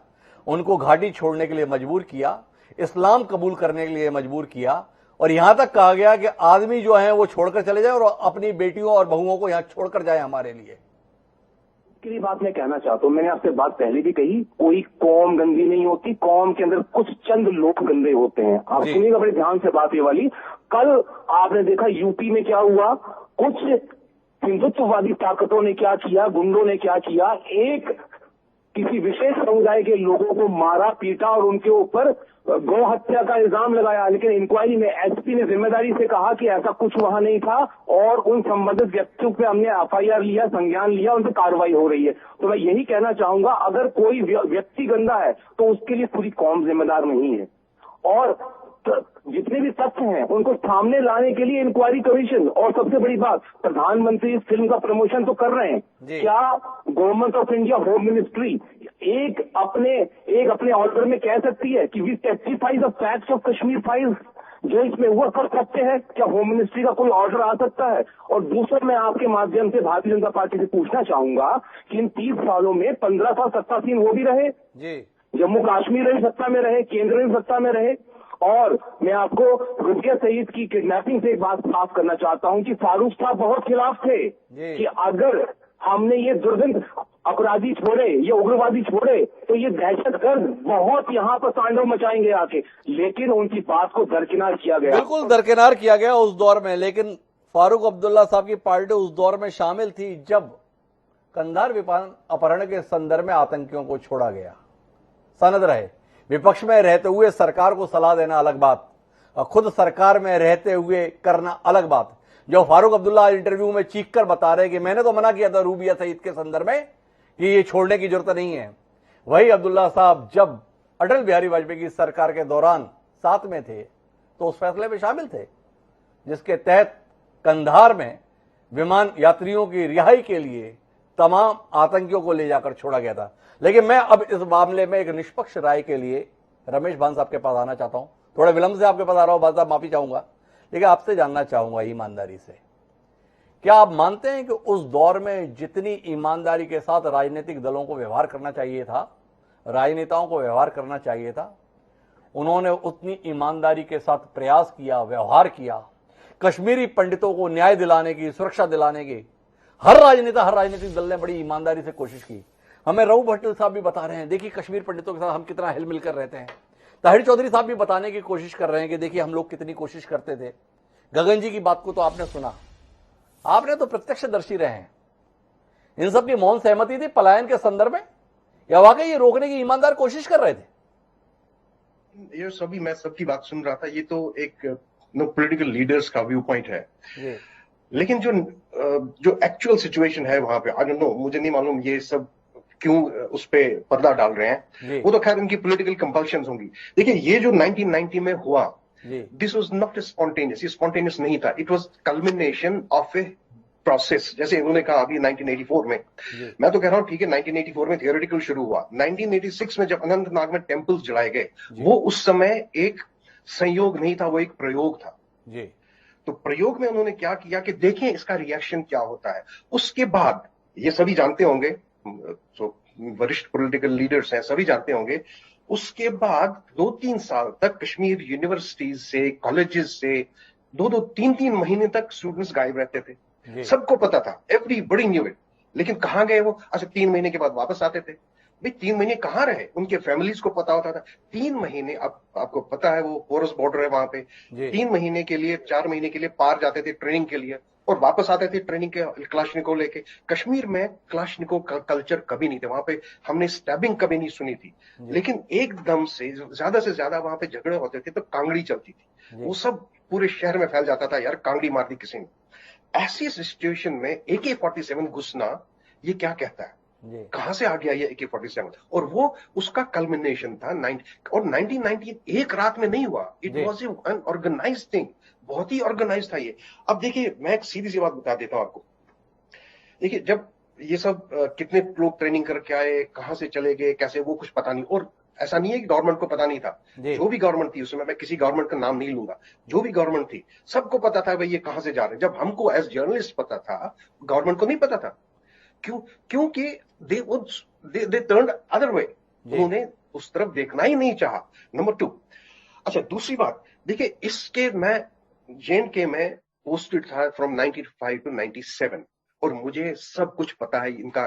उनको घाटी छोड़ने के लिए मजबूर किया, इस्लाम कबूल करने के लिए मजबूर किया, और यहां तक कहा गया कि आदमी जो है वो छोड़कर चले जाए और अपनी बेटियों और बहुओं को यहां छोड़कर जाए हमारे लिए। की बात मैं कहना चाहता हूं, मैंने आपसे बात पहले भी कही, कोई कौम गंदी नहीं होती, कौम के अंदर कुछ चंद लोग गंदे होते हैं। आप सुनिएगा बड़े ध्यान से बात ये वाली। कल आपने देखा यूपी में क्या हुआ, कुछ हिंदुत्ववादी ताकतों ने क्या किया, गुंडों ने क्या किया, एक किसी विशेष समुदाय के लोगों को मारा, पीटा और उनके ऊपर गौ हत्या का इल्जाम लगाया। लेकिन इंक्वायरी में एसपी ने जिम्मेदारी से कहा कि ऐसा कुछ वहां नहीं था और उन संबंधित व्यक्तियों पे हमने एफआईआर लिया, संज्ञान लिया, उन पर कार्रवाई हो रही है। तो मैं यही कहना चाहूंगा, अगर कोई व्यक्ति गंदा है तो उसके लिए पूरी कौम जिम्मेदार नहीं है। और जितने भी तथ्य हैं उनको सामने लाने के लिए इंक्वायरी कमीशन, और सबसे बड़ी बात, प्रधानमंत्री इस फिल्म का प्रमोशन तो कर रहे हैं। क्या government of India, home ministry एक अपने ऑर्डर में कह सकती है कि we testify the facts of Kashmir Files, जो इसमें हुआ कर सकते हैं? क्या होम मिनिस्ट्री का कोई ऑर्डर आ सकता है? और दूसरा, मैं आपके माध्यम से भारतीय जनता पार्टी से पूछना चाहूंगा कि इन 30 सालों में 15 साल सत्तासीन वो भी रहे, जम्मू कश्मीर में सत्ता में रहे, केंद्र में सत्ता में रहे। और मैं आपको रुकिया सईद की किडनैपिंग से एक बात साफ करना चाहता हूं कि फारूक साहब बहुत खिलाफ थे कि अगर हमने ये दुर्गंध अपराधी छोड़े, ये उग्रवादी छोड़े, तो ये दहशतगर्द बहुत यहाँ पर तांडव मचाएंगे आके। लेकिन उनकी बात को दरकिनार किया गया, बिल्कुल दरकिनार किया गया उस दौर में। लेकिन फारूक अब्दुल्ला साहब की पार्टी उस दौर में शामिल थी जब कंधार विमान अपहरण के संदर्भ में आतंकियों को छोड़ा गया, सनद रहे। विपक्ष में रहते हुए सरकार को सलाह देना अलग बात, और खुद सरकार में रहते हुए करना अलग बात। जो फारूक अब्दुल्ला इंटरव्यू में चीख कर बता रहे कि मैंने तो मना किया था रूबिया सईद के संदर्भ में कि ये छोड़ने की जरूरत नहीं है, वही अब्दुल्ला साहब जब अटल बिहारी वाजपेयी की सरकार के दौरान साथ में थे तो उस फैसले में शामिल थे जिसके तहत कंधार में विमान यात्रियों की रिहाई के लिए तमाम आतंकियों को ले जाकर छोड़ा गया था। लेकिन मैं अब इस मामले में एक निष्पक्ष राय के लिए रमेश भान साहब के पास आना चाहता हूं। थोड़ा विलंब से आपके पास आ रहा हूं भान साहब, माफी चाहूंगा, लेकिन आपसे जानना चाहूंगा ईमानदारी से, क्या आप मानते हैं कि उस दौर में जितनी ईमानदारी के साथ राजनीतिक दलों को व्यवहार करना चाहिए था, राजनेताओं को व्यवहार करना चाहिए था, उन्होंने उतनी ईमानदारी के साथ प्रयास किया, व्यवहार किया, कश्मीरी पंडितों को न्याय दिलाने की, सुरक्षा दिलाने की हर राजनीतिक दल ने बड़ी ईमानदारी से कोशिश की। हमें रऊ भट्ट साहब भी बता रहे हैं, देखिए कश्मीर पंडितों के साथ हम कितना हिल मिलकर रहते हैं। ताहिर चौधरी साहब भी बताने की कोशिश कर रहे हैं कि देखिए हम लोग कितनी कोशिश करते थे। गगन जी की बात को तो आपने सुना, आपने तो प्रत्यक्षदर्शी रहे हैं। इन सब की मौन सहमति थी पलायन के संदर्भ में, या वाकई ये रोकने की ईमानदार कोशिश कर रहे थे? ये सभी, मैं सबकी बात सुन रहा था, ये तो एक पॉलिटिकल लीडर्स का व्यू पॉइंट है। लेकिन जो एक्चुअल सिचुएशन है वहां पे, आई डोंट नो, मुझे नहीं मालूम ये सब क्यों उस पे पर्दा डाल रहे हैं, वो तो खैर इनकी पॉलिटिकल कंपल्शंस होंगी। देखिए ये जो 1990 में हुआ, दिस वाज नॉट स्पॉन्टेनियस, ये स्पॉन्टेनियस नहीं था, it was culmination of a process. जैसे उन्होंने कहा अभी 1984 में, मैं तो कह रहा हूं ठीक है 1984 में थियोरेटिकल शुरू हुआ, 1986 में जब अनंतनाग में टेम्पल्स जलाए गए, वो उस समय एक संयोग नहीं था, वो एक प्रयोग था। तो प्रयोग में उन्होंने क्या किया कि देखें इसका रिएक्शन क्या होता है। उसके बाद ये सभी जानते होंगे, वरिष्ठ पॉलिटिकल लीडर्स हैं, सभी जानते होंगे, उसके बाद 2-3 साल तक कश्मीर यूनिवर्सिटीज से, कॉलेजेस से 2-3 महीने तक स्टूडेंट्स गायब रहते थे। सबको पता था, एवरीबॉडी न्यू इट। लेकिन कहां गए वो? अच्छा 3 महीने के बाद वापस आते थे। भाई 3 महीने कहां रहे? उनके फैमिलीज को पता होता था 3 महीने, अब आपको पता है वो पोरस बॉर्डर है वहां पे, 3 महीने के लिए, 4 महीने के लिए पार जाते थे ट्रेनिंग के लिए और वापस आते थे ट्रेनिंग के क्लाशनिकोव लेके। कश्मीर में क्लाशनिकोव का कल्चर कभी नहीं था, वहां पे हमने स्टैबिंग कभी नहीं सुनी थी। लेकिन एकदम से ज्यादा वहां पे झगड़े होते थे तो कांगड़ी चलती थी, वो सब पूरे शहर में फैल जाता था, यार कांगड़ी मार दी किसी ने। ऐसी सिचुएशन में AK-47 घुसना, ये क्या कहता है? कहां से आ गया ये AK-47? और वो उसका कल्मिनेशन था 1990 एक रात में नहीं हुआ, it was an organised thing, बहुत ही ऑर्गेनाइज था ये। अब देखिए मैं एक सीधी सी बात बता देता हूं आपको। देखिए जब ये सब कितने लोग ट्रेनिंग करके आए, कहां से चले गए, कैसे, वो कुछ पता नहीं। और ऐसा नहीं है कि गवर्नमेंट को पता नहीं था। जो भी गवर्नमेंट थी उसमें, मैं किसी गवर्नमेंट का नाम नहीं लूंगा, जो भी गवर्नमेंट थी सबको पता था भाई ये कहां से जा रहे हैं। जब हमको एज जर्नलिस्ट पता था, गवर्नमेंट को नहीं पता था। क्यों? क्योंकि दे टर्न्ड अदर वे, उन्होंने उस तरफ देखना ही नहीं चाहा। नंबर 2, अच्छा दूसरी बात देखिए, इसके मैं J&K में पोस्टेड था फ्रॉम 95 टू 97 और मुझे सब कुछ पता है इनका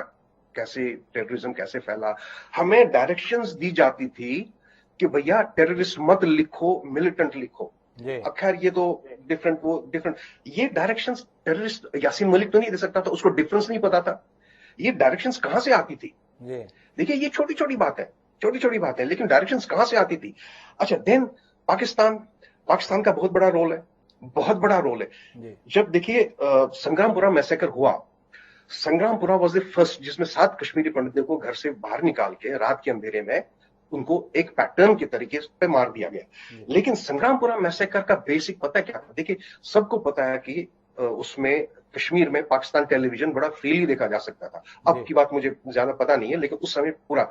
कैसे टेररिज्म कैसे फैला। हमें डायरेक्शंस दी जाती थी कि भैया टेररिस्ट मत लिखो, मिलिटेंट लिखो। अब खैर ये तो डिफरेंट ये डायरेक्शंस टेररिस्ट यासीन मलिक तो नहीं दे सकता था, उसको डिफरेंस नहीं पता था। ये डायरेक्शंस कहां से आती थी? देखिए ये छोटी छोटी बात है, लेकिन डायरेक्शंस कहां से आती थी? अच्छा देन पाकिस्तान का बहुत बड़ा रोल है। जब देखिए संग्रामपुरा मैसेकर हुआ, संग्रामपुरा वाज द फर्स्ट जिसमें 7 कश्मीरी पंडितों को घर से बाहर निकाल के रात के अंधेरे में उनको एक पैटर्न के तरीके पे मार दिया गया। लेकिन संग्रामपुरा मैसेकर का बेसिक पता क्या था? देखिए सबको पता है कि उसमें कश्मीर में पाकिस्तान टेलीविजन बड़ा फ्रीली देखा जा सकता था। अब की बात मुझे ज्यादा पता नहीं है, लेकिन उस समय पूरा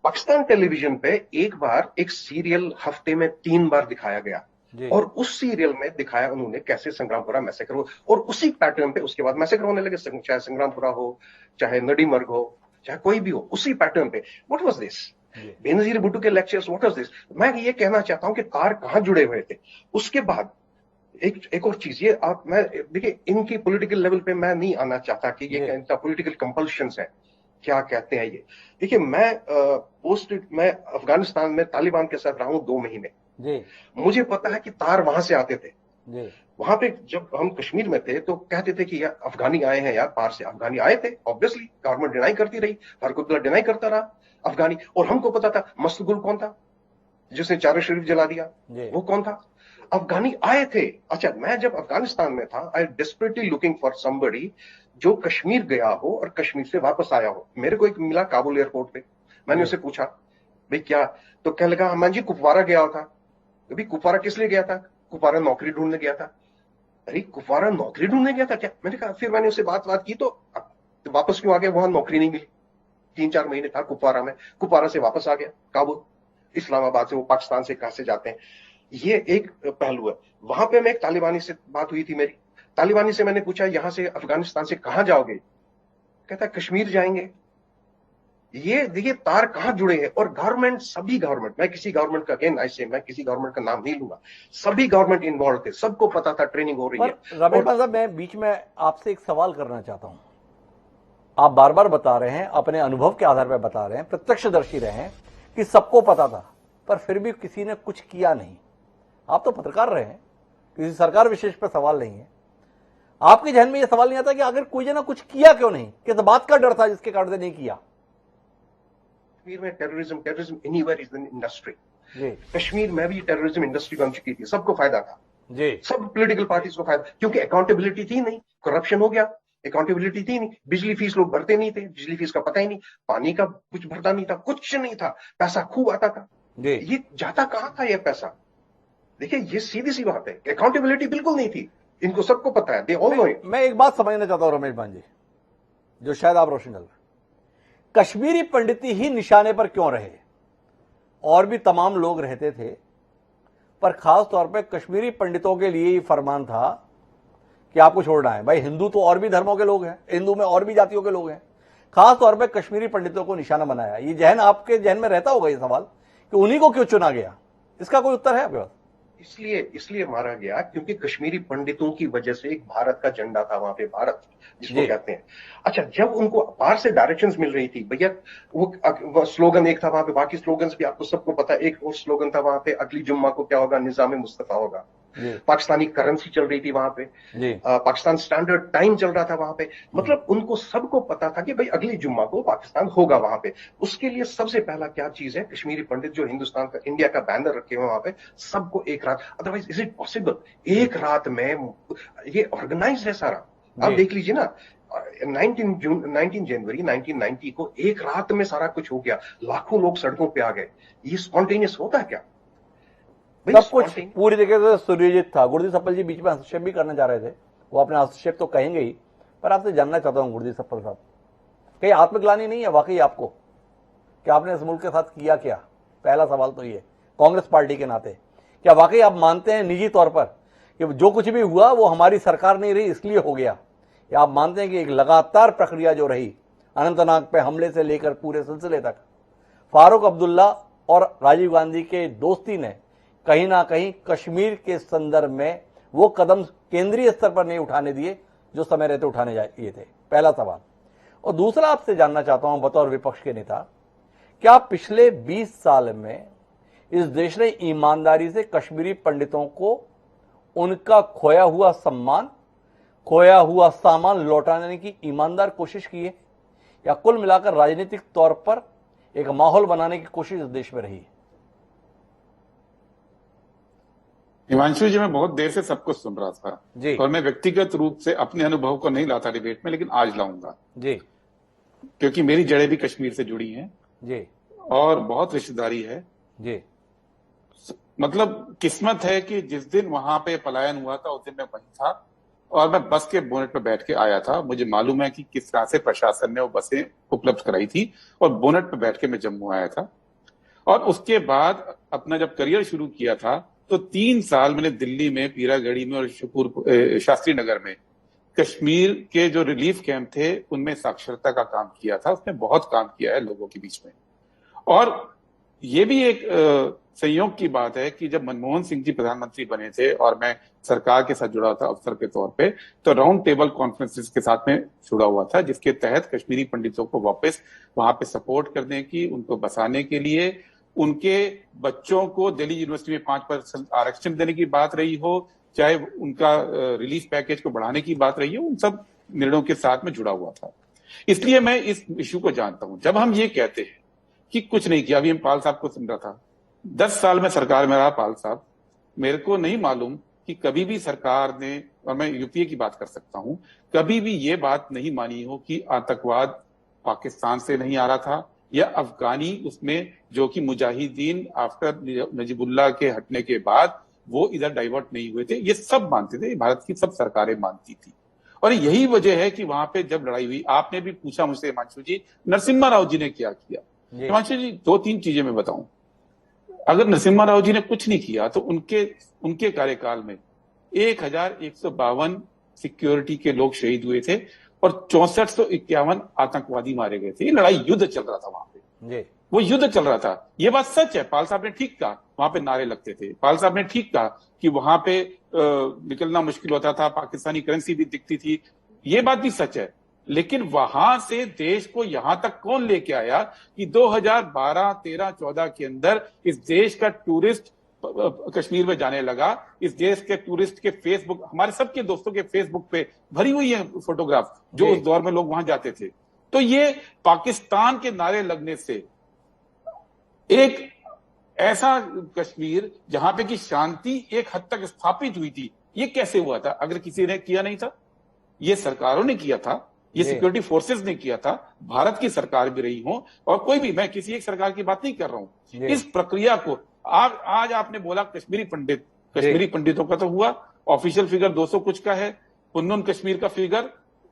पाकिस्तान टेलीविजन पे एक सीरियल हफ्ते में 3 बार दिखाया गया और उस सीरियल में दिखाया उन्होंने कैसे संग्रामपुरा मैसेकर हो, और उसी पैटर्न पे उसके बाद मैसेकर होने लगे, चाहे संग्रामपुरा हो, चाहे नडीमर्ग हो, चाहे कोई भी हो, उसी पैटर्न पे। What was this? Benazir Bhutto के लेक्चर्स, व्हाट वाज दिस? मैं ये कहना चाहता हूं कि तार कहां जुड़े हुए थे। उसके बाद एक और चीज, ये आप मैं देखिए इनकी पॉलिटिकल लेवल पे मैं नहीं आना चाहता कि ये इनका पॉलिटिकल कंपल्शंस है, क्या कहते हैं ये। देखिए मैं अफगानिस्तान में तालिबान के साथ रहा हूं 2 महीने। मुझे पता है कि तार वहां से आते थे। वहां पे जब हम कश्मीर में थे तो कहते थे कि यार अफगानी आए हैं, यार पार से अफगानी आए थे। ऑब्वियसली गवर्नमेंट डिनाई करती रही, फारूक अब्दुल्ला डिनाई करता रहा अफगानी, और हमको पता था मस्तगुल कौन था जिसने चार शरीफ जला दिया, वो कौन था? अफगानी आए थे। अच्छा मैं जब अफगानिस्तान में था, आई डेस्परेटली लुकिंग फॉर समबडी जो कश्मीर गया हो और कश्मीर से वापस आया हो। मेरे को एक मिला काबुल एयरपोर्ट पे, मैंने उससे पूछा भाई क्या, तो कहने लगा मैं जी कुपवारा गया था। अभी कुपवारा किस लिए गया था? कुपवारा नौकरी ढूंढने गया था। अरे कुपवारा नौकरी ढूंढने गया था क्या? मैंने कहा, फिर मैंने उससे बात की तो वापस क्यों आ गया? वहां नौकरी नहीं मिली, 3-4 महीने था कुपवारा में, कुपवारा से वापस आ गया काबुल। इस्लामाबाद से वो पाकिस्तान से कहां से जाते हैं, ये एक पहलू है। वहां पे मैं एक तालिबानी से बात हुई थी मेरी, तालिबानी से मैंने पूछा यहां से अफगानिस्तान से कहां जाओगे? कहता कश्मीर जाएंगे। ये देखिए तार कहां जुड़े हैं। और गवर्नमेंट, सभी गवर्नमेंट, मैं किसी गवर्नमेंट का मैं किसी गवर्नमेंट का नाम नहीं लूंगा, सभी गवर्नमेंट इन्वॉल्व थे, सबको पता था ट्रेनिंग हो रही है। रमेश साहब मैं बीच में आपसे एक सवाल करना चाहता हूं। आप बार बार बता रहे हैं, अपने अनुभव के आधार पर बता रहे हैं, प्रत्यक्षदर्शी रहे हैं कि सबको पता था, पर फिर भी किसी ने कुछ किया नहीं। आप तो पत्रकार रहे हैं, किसी सरकार विशेष पर सवाल नहीं है। आपके जहन में यह सवाल नहीं आता कि अगर कोई जना कुछ किया क्यों नहीं? किस बात का डर था जिसके कारण से नहीं किया? कश्मीर में terrorism anywhere is an industry. Kashmir में भी टेररिज्म इंडस्ट्री बन चुकी थी, सबको फायदा था जी, सब पॉलिटिकल पार्टीज को फायदा, क्योंकि अकाउंटेबिलिटी थी नहीं, करप्शन हो गया, अकाउंटेबिलिटी थी नहीं, बिजली फीस लोग भरते नहीं थे, बिजली फीस का पता ही नहीं, पानी का कुछ भरता नहीं था, कुछ नहीं था, पैसा खूब आता था। ये जाता कहां था ये पैसा? देखिए ये सीधी सी बात है, अकाउंटेबिलिटी बिल्कुल नहीं थी, इनको सबको पता है, दे ऑल नो इट। मैं एक बात समझना चाहता हूं रमेश भांजी, जो शायद आप रोशन कर रहे, कश्मीरी पंडिती ही निशाने पर क्यों रहे? और भी तमाम लोग रहते थे, पर खास तौर पर कश्मीरी पंडितों के लिए ही फरमान था कि आपको छोड़ना है। भाई हिंदू तो और भी धर्मों के लोग हैं, हिंदू में और भी जातियों के लोग हैं, खास तौर पर कश्मीरी पंडितों को निशाना बनाया। ये जहन आपके जहन में रहता होगा ये सवाल कि उन्हीं को क्यों चुना गया? इसका कोई उत्तर है आपके पास? इसलिए मारा गया क्योंकि कश्मीरी पंडितों की वजह से एक भारत का झंडा था वहां पे, भारत जिसको कहते हैं। अच्छा जब उनको बाहर से डायरेक्शंस मिल रही थी, भैया वो स्लोगन एक था वहां पे, बाकी स्लोगन्स भी आपको सबको पता है। एक और स्लोगन था वहां पे, अगली जुम्मा को क्या होगा, निजाम मुस्तफा होगा। पाकिस्तानी करेंसी चल रही थी वहां पे, पाकिस्तान स्टैंडर्ड टाइम चल रहा था वहां पे, मतलब उनको सबको पता था कि भाई अगली जुम्मा को पाकिस्तान होगा वहां पे। उसके लिए सबसे पहला क्या चीज है, कश्मीरी पंडित जो हिंदुस्तान का, इंडिया का बैनर रखे हुए वहां पे, सबको एक रात, अदरवाइज इज इट पॉसिबल एक रात में? ये ऑर्गेनाइज है सारा, आप देख लीजिए ना, 19 जनवरी 1990 को एक रात में सारा कुछ हो गया, लाखों लोग सड़कों पे आ गए। ये स्पॉन्टेनियस होता है क्या? सब कुछ पूरी तरीके से सुनियोजित था। गुरदीप सप्पल जी बीच में हस्तक्षेप भी करना चाह रहे थे, वो अपने हस्तक्षेप तो कहेंगे ही, पर आपसे जानना चाहता हूं गुरदीप सप्पल साहब, कहीं आत्मग्लानि नहीं है वाकई आपको कि आपने इस मुल्क के साथ किया क्या? पहला सवाल तो ये कांग्रेस पार्टी के नाते, क्या वाकई आप मानते हैं निजी तौर पर कि जो कुछ भी हुआ वो हमारी सरकार नहीं रही इसलिए हो गया, या आप मानते हैं कि एक लगातार प्रक्रिया जो रही अनंतनाग पे हमले से लेकर पूरे सिलसिले तक, फारूक अब्दुल्ला और राजीव गांधी के दोस्ती ने कहीं ना कहीं कश्मीर के संदर्भ में वो कदम केंद्रीय स्तर पर नहीं उठाने दिए जो समय रहते उठाने चाहिए थे? पहला सवाल। और दूसरा आपसे जानना चाहता हूं बतौर विपक्ष के नेता, क्या पिछले 20 साल में इस देश ने ईमानदारी से कश्मीरी पंडितों को उनका खोया हुआ सम्मान, खोया हुआ सामान लौटाने की ईमानदार कोशिश की है, या कुल मिलाकर राजनीतिक तौर पर एक माहौल बनाने की कोशिश इस देश में रही है? हिमांशु जी, मैं बहुत देर से सब कुछ सुन रहा था जी, और मैं व्यक्तिगत रूप से अपने अनुभव को नहीं लाता डिबेट में, लेकिन आज लाऊंगा जी, क्योंकि मेरी जड़ें भी कश्मीर से जुड़ी हैं जी, और बहुत रिश्तेदारी है जी। मतलब किस्मत है कि जिस दिन वहां पे पलायन हुआ था उस दिन मैं वहीं था और मैं बस के बोनेट पे बैठ के आया था। मुझे मालूम है कि किस तरह से प्रशासन ने वो बसें उपलब्ध कराई थी और बोनेट पे बैठ के मैं जम्मू आया था। और उसके बाद अपना जब करियर शुरू किया था तो 3 साल मैंने दिल्ली में, पीरागढ़ी में और शास्त्री नगर में कश्मीर के जो रिलीफ कैंप थे उनमें साक्षरता का काम किया था। उसने बहुत काम किया है लोगों के बीच में। और ये भी एक संयोग की बात है कि जब मनमोहन सिंह जी प्रधानमंत्री बने थे और मैं सरकार के साथ जुड़ा था अफसर के तौर पे, तो राउंड टेबल कॉन्फ्रेंसेस के साथ में जुड़ा हुआ था जिसके तहत कश्मीरी पंडितों को वापस वहां पे सपोर्ट करने की, उनको बसाने के लिए, उनके बच्चों को दिल्ली यूनिवर्सिटी में 5% आरक्षण देने की बात रही हो, चाहे उनका रिलीफ पैकेज को बढ़ाने की बात रही हो, उन सब निर्णयों के साथ में जुड़ा हुआ था। इसलिए मैं इस इश्यू को जानता हूं। जब हम ये कहते हैं कि कुछ नहीं किया, अभी हम पाल साहब को सुन रहा था, 10 साल में सरकार में रहा पाल साहब, मेरे को नहीं मालूम कि कभी भी सरकार ने, और मैं यूपीए की बात कर सकता हूं, कभी भी ये बात नहीं मानी हो कि आतंकवाद पाकिस्तान से नहीं आ रहा था या अफगानी उसमें जो कि मुजाहिदीन आफ्टर नजीबुल्लाह के हटने के बाद वो इधर डाइवर्ट नहीं हुए थे। ये सब मानते थे, भारत की सब सरकारें मानती थी। और यही वजह है कि वहां पे जब लड़ाई हुई, आपने भी पूछा मुझसे हिमांशु जी, नरसिम्हा राव जी ने क्या किया। हिमांशु जी, 2-3 चीजें मैं बताऊं। अगर नरसिम्हा राव जी ने कुछ नहीं किया तो उनके कार्यकाल में 1152 सिक्योरिटी के लोग शहीद हुए थे और 6451 आतंकवादी मारे गए थे। ये लड़ाई, युद्ध चल रहा था वहां पे, वो युद्ध चल रहा था। ये बात सच है। पाल साहब ने ठीक कहा, वहां पे नारे लगते थे। पाल साहब ने ठीक कहा कि वहां पे निकलना मुश्किल होता था, पाकिस्तानी करेंसी भी दिखती थी। ये बात भी सच है। लेकिन वहां से देश को यहां तक कौन लेके आया कि 2012, 13, 14 के अंदर इस देश का टूरिस्ट कश्मीर में जाने लगा। इस देश के टूरिस्ट के फेसबुक, हमारे सबके दोस्तों के फेसबुक पे भरी हुई है फोटोग्राफ जो उस दौर में लोग वहां जाते थे। तो ये पाकिस्तान के नारे लगने से एक ऐसा कश्मीर जहां पे की शांति एक हद तक स्थापित हुई थी, ये कैसे हुआ था? अगर किसी ने किया नहीं था, ये सरकारों ने किया था, ये सिक्योरिटी फोर्सेस ने किया था, भारत की सरकार भी रही हो और कोई भी, मैं किसी एक सरकार की बात नहीं कर रहा हूं। इस प्रक्रिया को आज आपने बोला कश्मीरी पंडितों का तो हुआ, ऑफिशियल फिगर 200 कुछ का है, पुन्नुन कश्मीर का फिगर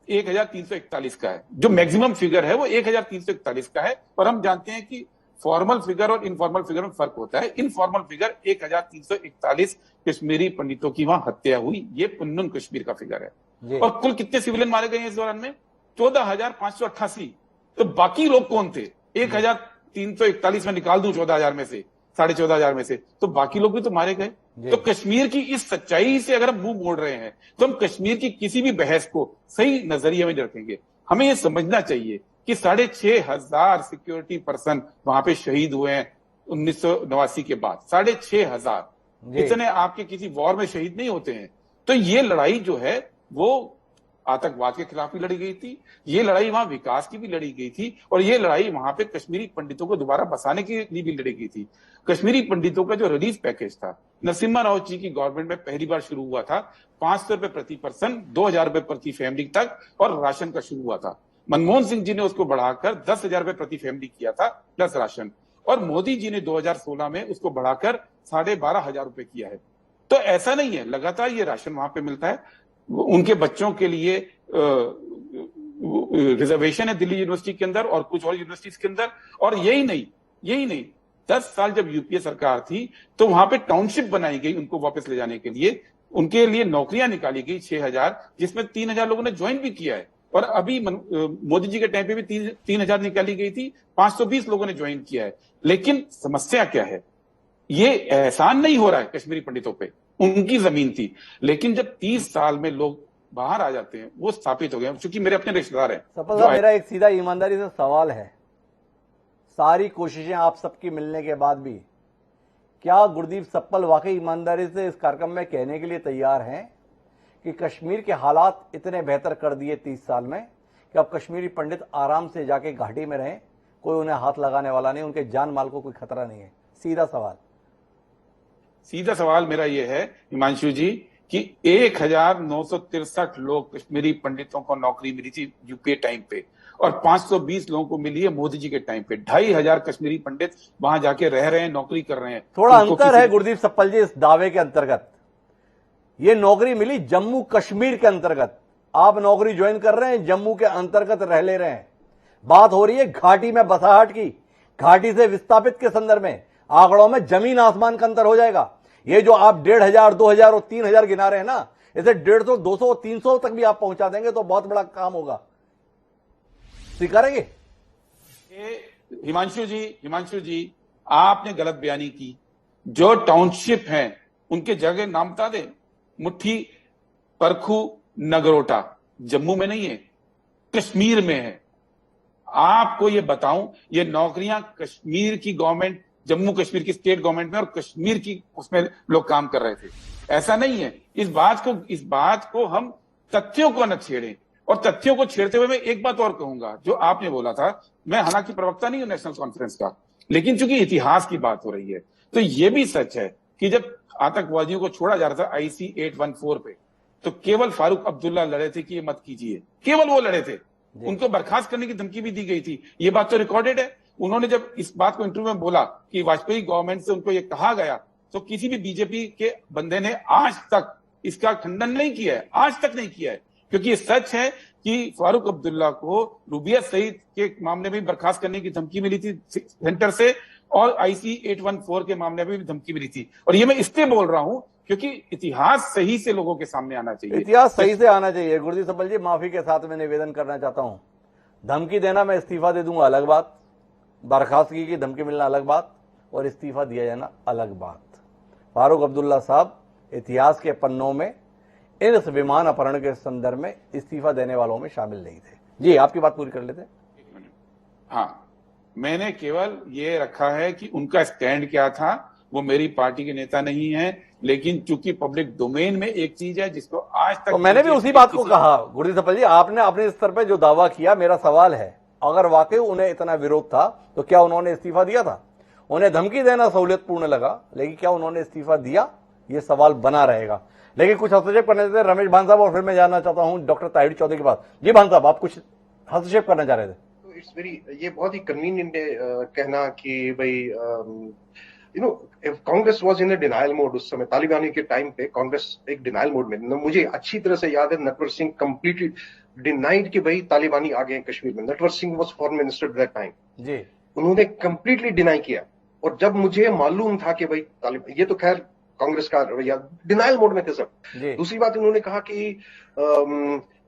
1341 का है, जो मैक्सिमम फिगर है वो 1341 का है। और हम जानते हैं कि फॉर्मल फिगर और इनफॉर्मल फिगर में फर्क होता है। इनफॉर्मल फिगर 1341 कश्मीरी पंडितों की वहां हत्या हुई, ये पुन्नुन कश्मीर का फिगर है। और कुल कितने सिविलियन मारे गए इस दौरान में? 14,588। तो बाकी लोग कौन थे? 1341 में निकाल दूं 14,000 में से, 14,500 में से, तो बाकी लोग भी तो मारे गए। तो कश्मीर की इस सच्चाई से अगर हम मुंह मोड़ रहे हैं तो हम कश्मीर की किसी भी बहस को सही नजरिए में रखेंगे। हमें यह समझना चाहिए कि 6,500 सिक्योरिटी पर्सन वहां पे शहीद हुए हैं 1989 के बाद। 6,500 इतने आपके किसी वॉर में शहीद नहीं होते हैं। तो ये लड़ाई जो है वो आतंकवाद के खिलाफ भी लड़ी गई थी, ये लड़ाई वहां विकास की भी लड़ी गई थी, और ये लड़ाई वहां पे कश्मीरी पंडितों को दोबारा बसाने के लिए भी लड़ी गई थी। कश्मीरी पंडितों का जो रिलीफ पैकेज था, नरसिम्हा राव जी की गवर्नमेंट में पहली बार शुरू हुआ था। 500 रुपए प्रति पर्सन, 2,000 रुपए प्रति फैमिली तक, और राशन का शुरू हुआ था। मनमोहन सिंह जी ने उसको बढ़ाकर 10,000 रुपए प्रति फैमिली किया था प्लस राशन, और मोदी जी ने 2016 में उसको बढ़ाकर 12,500 रुपए किया है। तो ऐसा नहीं है, लगातार ये राशन वहां पे मिलता है। उनके बच्चों के लिए रिजर्वेशन है दिल्ली यूनिवर्सिटी के अंदर और कुछ और यूनिवर्सिटीज के अंदर। और यही नहीं, 10 साल जब यूपीए सरकार थी तो वहां पे टाउनशिप बनाई गई उनको वापस ले जाने के लिए, उनके लिए नौकरियां निकाली गई 6000, जिसमें 3000 लोगों ने ज्वाइन भी किया है। और अभी मोदी जी के टाइम पे भी 3000 निकाली गई थी, 520 लोगों ने ज्वाइन किया है। लेकिन समस्या क्या है, ये एहसान नहीं हो रहा है कश्मीरी पंडितों पे, उनकी जमीन थी। लेकिन जब 30 साल में लोग बाहर आ जाते हैं, वो स्थापित हो गए, क्योंकि मेरे अपने रिश्तेदार हैं। सपल साहब, मेरा एक सीधा ईमानदारी से सवाल है, सारी कोशिशें आप सबकी मिलने के बाद भी क्या गुरदीप सप्पल वाकई ईमानदारी से इस कार्यक्रम में कहने के लिए तैयार हैं कि कश्मीर के हालात इतने बेहतर कर दिए 30 साल में कि अब कश्मीरी पंडित आराम से जाके घाटी में रहें, कोई उन्हें हाथ लगाने वाला नहीं, उनके जान माल को कोई खतरा नहीं है? सीधा सवाल मेरा यह है हिमांशु जी कि 1963 लोग कश्मीरी पंडितों को नौकरी मिली थी यूपीए टाइम पे, और 520 लोगों को मिली है मोदी जी के टाइम पे। 2500 कश्मीरी पंडित वहां जाके रह रहे हैं, नौकरी कर रहे हैं। थोड़ा अंतर है गुरदीप सप्पल जी इस दावे के अंतर्गत। ये नौकरी मिली जम्मू कश्मीर के अंतर्गत, आप नौकरी ज्वाइन कर रहे हैं, जम्मू के अंतर्गत रह ले रहे हैं। बात हो रही है घाटी में बसाहट की, घाटी से विस्थापित के संदर्भ में। आंकड़ों में जमीन आसमान का अंतर हो जाएगा। ये जो आप 1500, 2000 और 3000 गिना रहे हैं ना, इसे 150, 200, 300 तक भी आप पहुंचा देंगे तो बहुत बड़ा काम होगा। स्वीकारेंगे? हिमांशु जी आपने गलत बयानी की। जो टाउनशिप हैं उनके जगह नाम बता दे, मुट्ठी, परखू, नगरोटा, जम्मू में नहीं है, कश्मीर में है। आपको ये बताऊं, ये नौकरियां कश्मीर की गवर्नमेंट, जम्मू कश्मीर की स्टेट गवर्नमेंट में और कश्मीर की उसमें लोग काम कर रहे थे। ऐसा नहीं है। इस बात को हम तथ्यों को न छेड़ें। और तथ्यों को छेड़ते हुए मैं एक बात और कहूंगा, जो आपने बोला था, मैं हालांकि प्रवक्ता नहीं हूं नेशनल कॉन्फ्रेंस का, लेकिन चूंकि इतिहास की बात हो रही है तो यह भी सच है कि जब आतंकवादियों को छोड़ा जा रहा था IC 814 पे, तो केवल फारूक अब्दुल्ला लड़े थे कि ये मत कीजिए, केवल वो लड़े थे। उनको बर्खास्त करने की धमकी भी दी गई थी, ये बात तो रिकॉर्डेड है। उन्होंने जब इस बात को इंटरव्यू में बोला कि वाजपेयी गवर्नमेंट से उनको ये कहा गया, तो किसी भी बीजेपी के बंदे ने आज तक इसका खंडन नहीं किया है, आज तक नहीं किया है। क्योंकि ये सच है कि फारूक अब्दुल्ला को रूबिया सईद के मामले में बर्खास्त करने की धमकी मिली थी सेंटर से, और IC 814 के मामले में भी धमकी मिली थी। और ये मैं इसलिए बोल रहा हूं क्योंकि इतिहास सही से लोगों के सामने आना चाहिए, इतिहास सही से आना चाहिए। गुरदीप सप्पल जी, माफी के साथ मैं निवेदन करना चाहता हूं, धमकी देना, मैं इस्तीफा दे दूंगा अलग बात, बर्खास्तगी की धमकी मिलना अलग बात, और इस्तीफा दिया जाना अलग बात। फारूक अब्दुल्ला साहब इतिहास के पन्नों में इस विमान अपहरण के संदर्भ में इस्तीफा देने वालों में शामिल नहीं थे। जी, आपकी बात पूरी कर लेते। हाँ, मैंने केवल ये रखा है कि उनका स्टैंड क्या था। वो मेरी पार्टी के नेता नहीं है, लेकिन चूंकि पब्लिक डोमेन में एक चीज है जिसको आज तक, तो मैंने भी उसी बात को कहा। गुरदीप सप्पल जी, आपने अपने स्तर पर जो दावा किया, मेरा सवाल है, अगर वाकई उन्हें इतना विरोध था तो क्या उन्होंने इस्तीफा दिया था? उन्हें धमकी देना सहूलियतपूर्ण लगा, लेकिन क्या उन्होंने इस्तीफा दिया? ये सवाल बना रहेगा। लेकिन कुछ हस्तक्षेप करने देते रमेश भान साहब, और फिर मैं जानना चाहता हूं डॉक्टर ताहिर चौधरी के पास। जी भान साहब, आप कुछ हस्तक्षेप करना चाह रहे थे? तो इट्स वेरी, ये बहुत ही कन्वीनियंट कहना कि भाई Congress was in denial mode उस समय, तालिबानी के टाइम पे कांग्रेस एक डिनायल मोड में। मुझे अच्छी तरह से याद है, नटवर सिंह कंप्लीटली डिनाइड कि भाई तालिबानी आ गए कश्मीर में। Natwar Singh was foreign minister at that time जी, उन्होंने कंप्लीटली डिनाई किया। और जब मुझे मालूम था कि भाई तालिबान, ये तो खैर कांग्रेस का रवैया, डिनाइल मोड में थे सब। दूसरी बात उन्होंने कहा कि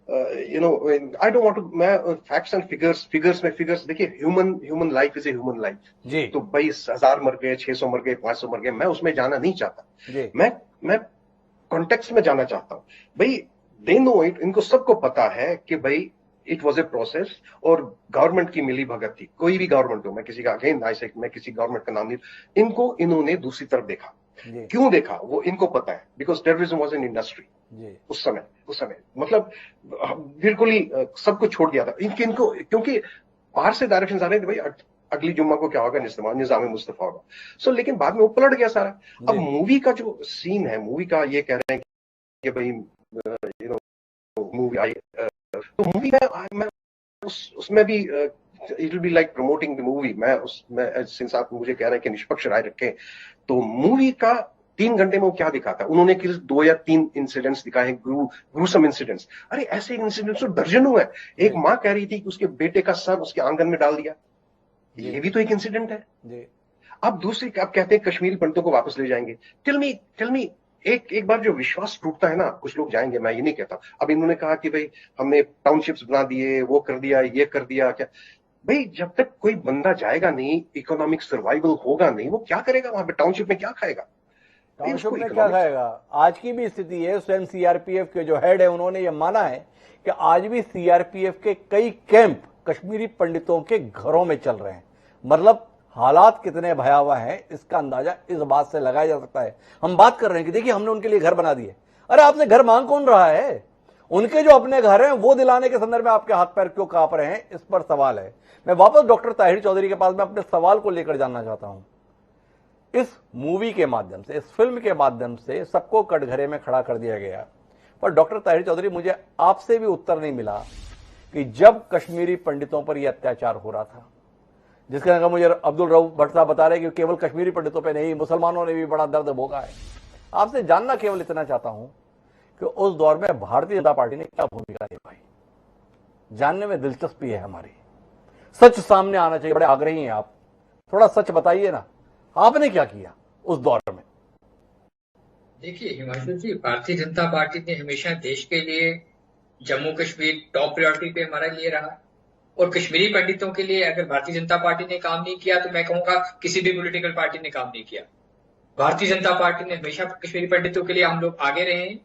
आई डोंट वांट टू, मैं फैक्ट्स एंड फिगर्स में देखिए, human life is a human life. तो भाई 1000 मर गए, 600 मर गए, 500 मर गए, मैं उसमें जाना नहीं चाहता। मैं कॉन्टेक्स्ट में जाना चाहता हूं। भाई दे नो इट, इनको सबको पता है कि भाई इट वॉज ए प्रोसेस, और गवर्नमेंट की मिली भगत थी। कोई भी गवर्नमेंट हो, मैं किसी का अगेन मैं किसी गवर्नमेंट का नाम नहीं, इनको इन्होंने दूसरी तरफ देखा। क्यों देखा वो इनको पता है, because terrorism was an industry उस समय मतलब बिल्कुल ही सब कुछ छोड़ दिया था इनको, क्योंकि बाहर से डायरेक्शन आ रहे थे भाई अगली जुम्मा को क्या होगा, निजाम मुस्तफा होगा। सो लेकिन बाद में वो पलट गया सारा। अब मूवी का जो सीन है, मूवी का ये कह रहे हैं कि भाई मूवी आई, तो मूवी में उसमें भी it will be like promoting the movie. मैं सिंस आप मुझे कह रहे हैं कि निष्पक्ष राय रखें, तो मूवी का 3 घंटे में वो क्या दिखाता है? उन्होंने किसी 2 या 3 इंसिडेंट्स दिखाए हैं, ग्रूसम इंसिडेंट्स। अरे ऐसे इंसिडेंट्स तो दर्जनों है। एक मां कह रही थी कि उसके बेटे का सर उसके आंगन में डाल दिया, ये भी तो एक इंसिडेंट है। आप कहते हैं कश्मीरी पंडितों को वापस ले जाएंगे। टेल मी एक बार जो विश्वास टूटता है ना, कुछ लोग जाएंगे, मैं ये नहीं कहता। अब इन्होंने कहा कि भाई हमने टाउनशिप्स बना दिए, वो कर दिया, ये कर दिया, क्या भाई जब तक कोई बंदा जाएगा नहीं, इकोनॉमिक सर्वाइवल होगा नहीं, वो क्या करेगा वहां पे? टाउनशिप में क्या खाएगा? टाउनशिप में क्या खाएगा? आज की भी स्थिति है, स्वयं सीआरपीएफ के जो हेड है उन्होंने ये माना है कि आज भी सीआरपीएफ के कई कैंप कश्मीरी पंडितों के घरों में चल रहे हैं। मतलब हालात कितने भयावह हैं इसका अंदाजा इस बात से लगाया जा सकता है। हम बात कर रहे हैं कि देखिए हमने उनके लिए घर बना दिए। अरे आपसे घर मांग कौन रहा है? उनके जो अपने घर हैं वो दिलाने के संदर्भ में आपके हाथ पैर क्यों कांप रहे हैं, इस पर सवाल है। मैं वापस डॉक्टर ताहिर चौधरी के पास में अपने सवाल को लेकर जानना चाहता हूं। इस मूवी के माध्यम से, इस फिल्म के माध्यम से सबको कटघरे में खड़ा कर दिया गया, पर डॉक्टर ताहिर चौधरी मुझे आपसे भी उत्तर नहीं मिला कि जब कश्मीरी पंडितों पर यह अत्याचार हो रहा था, जिसके अंदर मुझे अब्दुल रऊफ भट्ट साहब बता रहे हैं कि केवल कश्मीरी पंडितों पर नहीं, मुसलमानों ने भी बड़ा दर्द भोगा है। आपसे जानना केवल इतना चाहता हूं कि उस दौर में भारतीय जनता पार्टी ने क्या भूमिका निभाई, जानने में दिलचस्पी है हमारी। सच सामने आना चाहिए, बड़े आग्रही हैं आप, थोड़ा सच बताइए ना, आपने क्या किया उस दौर में? देखिए हिमांशु जी, भारतीय जनता पार्टी ने हमेशा देश के लिए जम्मू कश्मीर टॉप प्रायोरिटी पे हमारा लिए रहा, और कश्मीरी पंडितों के लिए अगर भारतीय जनता पार्टी ने काम नहीं किया तो मैं कहूंगा किसी भी पॉलिटिकल पार्टी ने काम नहीं किया। भारतीय जनता पार्टी ने हमेशा कश्मीरी पंडितों के लिए हम लोग आगे रहे हैं।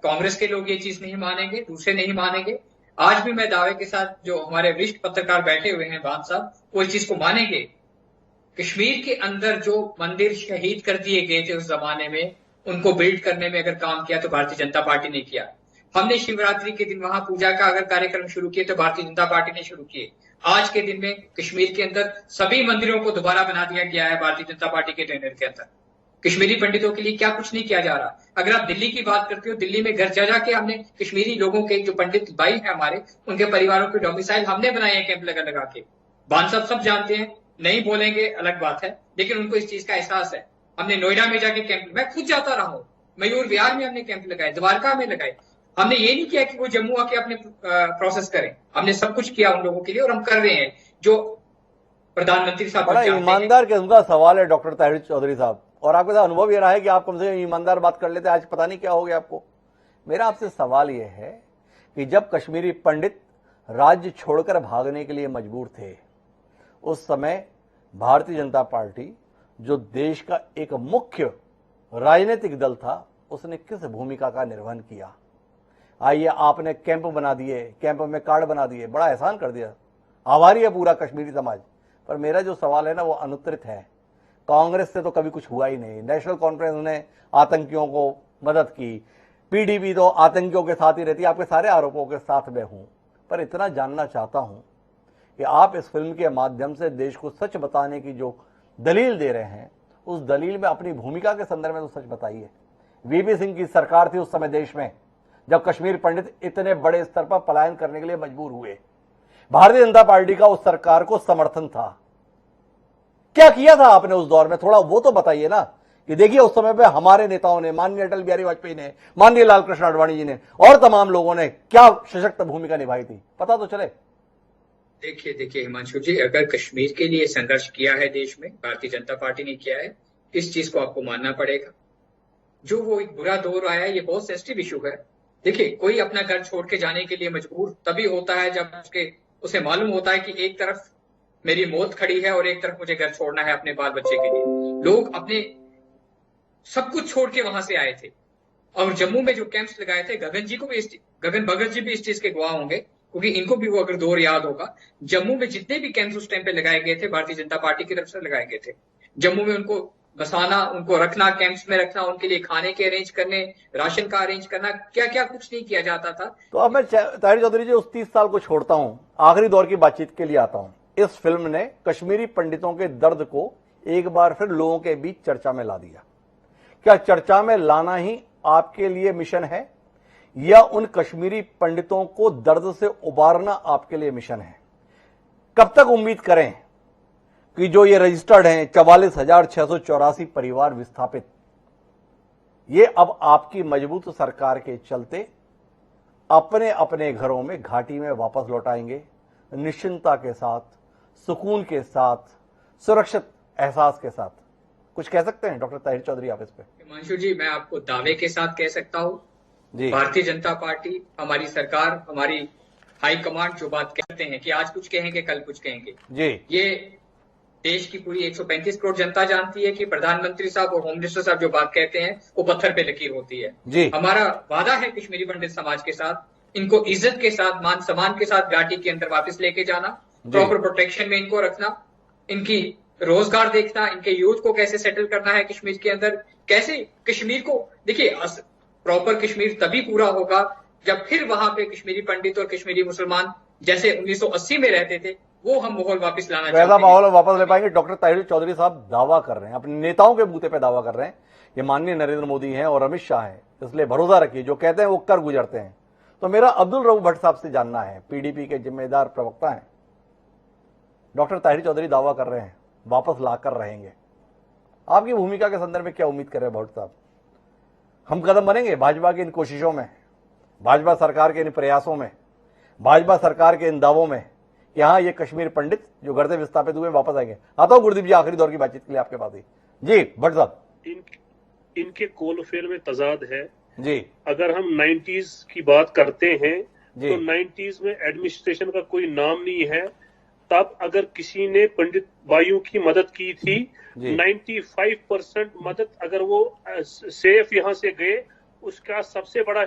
कांग्रेस के लोग ये चीज नहीं मानेंगे, दूसरे नहीं मानेंगे। आज भी मैं दावे के साथ, जो हमारे वरिष्ठ पत्रकार बैठे हुए हैं भान साहब, वो इस चीज को मानेंगे। कश्मीर के अंदर जो मंदिर शहीद कर दिए गए थे उस जमाने में, उनको बिल्ड करने में अगर काम किया तो भारतीय जनता पार्टी ने किया। हमने शिवरात्रि के दिन वहां पूजा का अगर कार्यक्रम शुरू किए तो भारतीय जनता पार्टी ने शुरू किए। आज के दिन में कश्मीर के अंदर सभी मंदिरों को दोबारा बना दिया गया है भारतीय जनता पार्टी के टेंडर के अंदर। कश्मीरी पंडितों के लिए क्या कुछ नहीं किया जा रहा। अगर आप दिल्ली की बात करते हो, दिल्ली में घर जा जाके हमने कश्मीरी लोगों के जो पंडित भाई हैं हमारे, उनके परिवारों के डोमिसाइल हमने बनाए हैं कैंप लगा लगा के। बान साहब सब जानते हैं, नहीं बोलेंगे अलग बात है, लेकिन उनको इस चीज का एहसास है। हमने नोएडा में जाके कैंप, मैं खुद जाता रहा हूं, मयूर विहार में हमने कैंप लगाए, द्वारका में लगाए। हमने ये नहीं किया कि वो जम्मू आके अपने प्रोसेस करें, हमने सब कुछ किया उन लोगों के लिए, और हम कर रहे हैं। जो प्रधानमंत्री साहब बड़ा ईमानदार किस्म का सवाल है डॉक्टर ताहिर चौधरी साहब, और आपके साथ अनुभव ये रहा है कि आप कम से कम ईमानदार बात कर लेते, आज पता नहीं क्या हो गया आपको। मेरा आपसे सवाल यह है कि जब कश्मीरी पंडित राज्य छोड़कर भागने के लिए मजबूर थे, उस समय भारतीय जनता पार्टी जो देश का एक मुख्य राजनीतिक दल था, उसने किस भूमिका का निर्वहन किया? आइए, आपने कैंप बना दिए, कैंप में कार्ड बना दिए, बड़ा एहसान कर दिया, आभारी है पूरा कश्मीरी समाज। पर मेरा जो सवाल है ना वो अनुत्तरित है। कांग्रेस से तो कभी कुछ हुआ ही नहीं। नेशनल कॉन्फ्रेंस ने आतंकियों को मदद की, पीडीपी तो आतंकियों के साथ ही रहती, आपके सारे आरोपों के साथ में हूं। पर इतना जानना चाहता हूं कि आप इस फिल्म के माध्यम से देश को सच बताने की जो दलील दे रहे हैं, उस दलील में अपनी भूमिका के संदर्भ में तो सच बताइए। वीपी सिंह की सरकार थी उस समय देश में, जब कश्मीर पंडित इतने बड़े स्तर पर पलायन करने के लिए मजबूर हुए। भारतीय जनता पार्टी का उस सरकार को समर्थन था। क्या किया था आपने उस दौर में, थोड़ा वो तो बताइए ना। कि देखिए उस समय पे हमारे नेताओं ने, माननीय अटल बिहारी वाजपेयी ने, माननीय लाल कृष्ण आडवाणी जी ने और तमाम लोगों ने क्या सशक्त भूमिका निभाई थी, पता तो चले। देखिए हिमांशु जी, अगर कश्मीर के लिए संघर्ष किया है देश में, भारतीय जनता पार्टी ने किया है, इस चीज को आपको मानना पड़ेगा। जो वो एक बुरा दौर आया, ये बहुत सेंसिटिव इशू है। देखिए, कोई अपना घर छोड़ के जाने के लिए मजबूर तभी होता है जब उसे मालूम होता है कि एक तरफ मेरी मौत खड़ी है और एक तरफ मुझे घर छोड़ना है अपने बाल बच्चे के लिए। लोग अपने सब कुछ छोड़ के वहां से आए थे, और जम्मू में जो कैंप्स लगाए थे, गगन भगत जी भी इस चीज के गवाह होंगे, क्योंकि इनको भी वो अगर दौर याद होगा। जम्मू में जितने भी कैंप्स उस टाइम पे लगाए गए थे, भारतीय जनता पार्टी की तरफ से लगाए गए थे। जम्मू में उनको बसाना, उनको रखना, कैंप्स में रखना, उनके लिए खाने के अरेंज करने, राशन का अरेंज करना, क्या क्या कुछ नहीं किया जाता था। तो अब मैं ताहिर चौधरी जी उस 30 साल को छोड़ता हूं, आखिरी दौर की बातचीत के लिए आता हूं। इस फिल्म ने कश्मीरी पंडितों के दर्द को एक बार फिर लोगों के बीच चर्चा में ला दिया। क्या चर्चा में लाना ही आपके लिए मिशन है, या उन कश्मीरी पंडितों को दर्द से उबारना आपके लिए मिशन है? कब तक उम्मीद करें कि जो ये रजिस्टर्ड हैं 44,684 परिवार विस्थापित, ये अब आपकी मजबूत सरकार के चलते अपने अपने घरों में, घाटी में वापस लौट आएंगे, निश्चिंतता के साथ, सुकून के साथ, सुरक्षित एहसास के साथ कुछ कह सकते हैं डॉक्टर ताहिर चौधरी आप इस पे? हिमांशु जी, मैं आपको दावे के साथ कह सकता हूँ, भारतीय जनता पार्टी, हमारी सरकार, हमारी हाई कमांड जो बात कहते हैं कि आज कुछ कहेंगे कल कुछ कहेंगे जी, ये देश की पूरी 135 करोड़ जनता जानती है कि प्रधानमंत्री साहब और होम मिनिस्टर साहब जो बात कहते हैं वो पत्थर पे लकीर होती है जी। हमारा वादा है कश्मीरी पंडित समाज के साथ, इनको इज्जत के साथ, मान सम्मान के साथ घाटी के अंदर वापस लेके जाना, प्रॉपर प्रोटेक्शन में इनको रखना, इनकी रोजगार देखना, इनके यूथ को कैसे सेटल करना है कश्मीर के अंदर, कैसे कश्मीर को, देखिए प्रॉपर कश्मीर तभी पूरा होगा जब फिर वहां पे कश्मीरी पंडित और कश्मीरी मुसलमान जैसे 1980 में रहते थे वो हम माहौल वापस लाना चाहते हैं। वैसा माहौल वापस ले पाएंगे। डॉक्टर ताहिर चौधरी साहब दावा कर रहे हैं, अपने नेताओं के बूते पे दावा कर रहे हैं, ये माननीय नरेंद्र मोदी हैं और अमित शाह हैं, इसलिए भरोसा रखिए, जो कहते हैं वो कर गुजरते हैं। तो मेरा अब्दुल रऊफ भट्ट साहब से जानना है, पीडीपी के जिम्मेदार प्रवक्ता हैं, डॉक्टर ताहिर चौधरी दावा कर रहे हैं वापस लाकर रहेंगे, आपकी भूमिका के संदर्भ में क्या उम्मीद कर रहे हैं भट्ट साहब? हम कदम बनेंगे भाजपा की इन कोशिशों में, भाजपा सरकार के इन प्रयासों में, भाजपा सरकार के इन दावों में कि हाँ ये कश्मीर पंडित जो घर से विस्थापित हुए वापस आएंगे? आता हूं गुरदीप जी आखिरी दौर की बातचीत के लिए आपके पास ही जी। भट्ट साहब, इनके कोलफेर में तजाद है जी। अगर हम 90s की बात करते हैं तो 90s में एडमिनिस्ट्रेशन का कोई नाम नहीं है, तब अगर किसी ने पंडित भाइयों की मदद की थी 95% मदद अगर वो सेफ यहां से गए, उसका सबसे बड़ा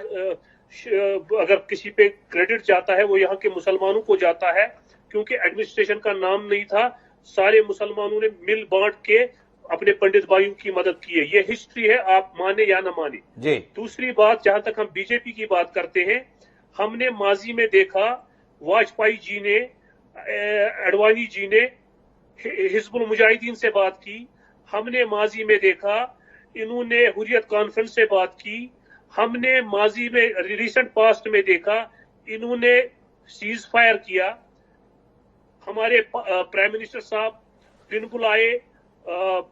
अगर किसी पे क्रेडिट जाता है वो यहाँ के मुसलमानों को जाता है, क्योंकि एडमिनिस्ट्रेशन का नाम नहीं था, सारे मुसलमानों ने मिल बांट के अपने पंडित भाइयों की मदद की है। ये हिस्ट्री है, आप माने या ना माने। दूसरी बात, जहां तक हम बीजेपी की बात करते हैं, हमने माजी में देखा वाजपेयी जी ने, अडवाणी जी ने हिजबुल मुजाहिदीन से बात की, हमने माजी में देखा इन्होंने हुर्रियत कॉन्फ्रेंस से बात की, हमने माजी में रिसेंट पास्ट में देखा इन्होंने सीज फायर किया, हमारे प्राइम मिनिस्टर साहब बिन बुलाए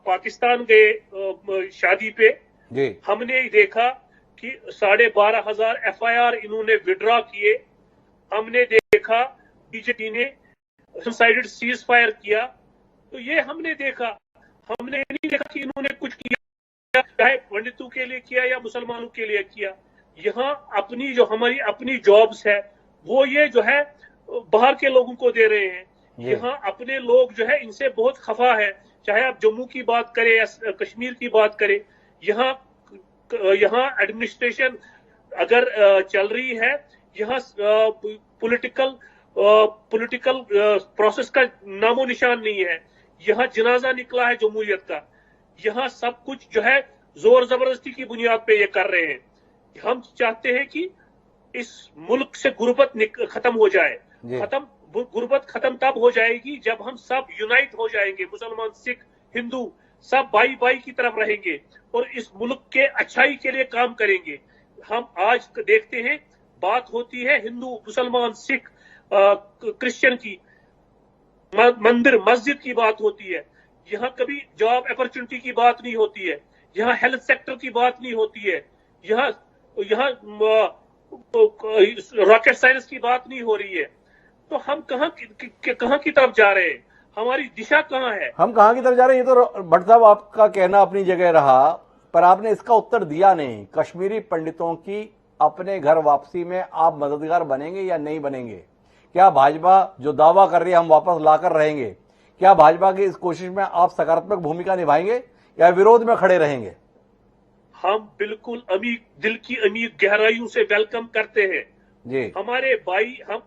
पाकिस्तान गए शादी पे, हमने देखा कि 12,500 FIR इन्होंने विड्रॉ किए, हमने देखा बीजेपी ने सुसाइडेड सीज फायर किया, तो ये हमने देखा, हमने नहीं देखा कि इन्होंने कुछ किया, चाहे पंडितों के लिए किया या मुसलमानों के लिए किया। यहाँ अपनी जो हमारी अपनी जॉब्स है वो ये जो है बाहर के लोगों को दे रहे हैं, यहाँ अपने लोग जो है इनसे बहुत खफा है, चाहे आप जम्मू की बात करें या कश्मीर की बात करें, यहाँ एडमिनिस्ट्रेशन अगर चल रही है, यहाँ पॉलिटिकल प्रोसेस का नामो निशान नहीं है, यहाँ जनाजा निकला है जमहूरियत का, यहाँ सब कुछ जो है जोर जबरदस्ती की बुनियाद पे ये कर रहे हैं। हम चाहते हैं कि इस मुल्क से गुर्बत खत्म हो जाए, गुर्बत खत्म तब हो जाएगी जब हम सब यूनाइट हो जाएंगे, मुसलमान सिख हिंदू सब भाई भाई की तरफ रहेंगे और इस मुल्क के अच्छाई के लिए काम करेंगे। हम आज देखते हैं बात होती है हिंदू मुसलमान सिख क्रिश्चियन की, मंदिर मस्जिद की बात होती है, यहाँ कभी जॉब अपॉर्चुनिटी की बात नहीं होती है, यहाँ हेल्थ सेक्टर की बात नहीं होती है, यहाँ रॉकेट साइंस की बात नहीं हो रही है। तो हम कहाँ की तरफ जा रहे हैं, हमारी दिशा कहाँ है, हम कहाँ की तरफ जा रहे हैं? ये तो भट्ट साहब आपका कहना अपनी जगह रहा, पर आपने इसका उत्तर दिया नहीं। कश्मीरी पंडितों की अपने घर वापसी में आप मददगार बनेंगे या नहीं बनेंगे? क्या भाजपा जो दावा कर रही है हम वापस लाकर रहेंगे, क्या भाजपा की इस कोशिश में आप सकारात्मक भूमिका निभाएंगे या विरोध में खड़े रहेंगे? हम बिल्कुल दिल की अमीर गहराइयों से वेलकम करते हैं जी। हमारे भाई हम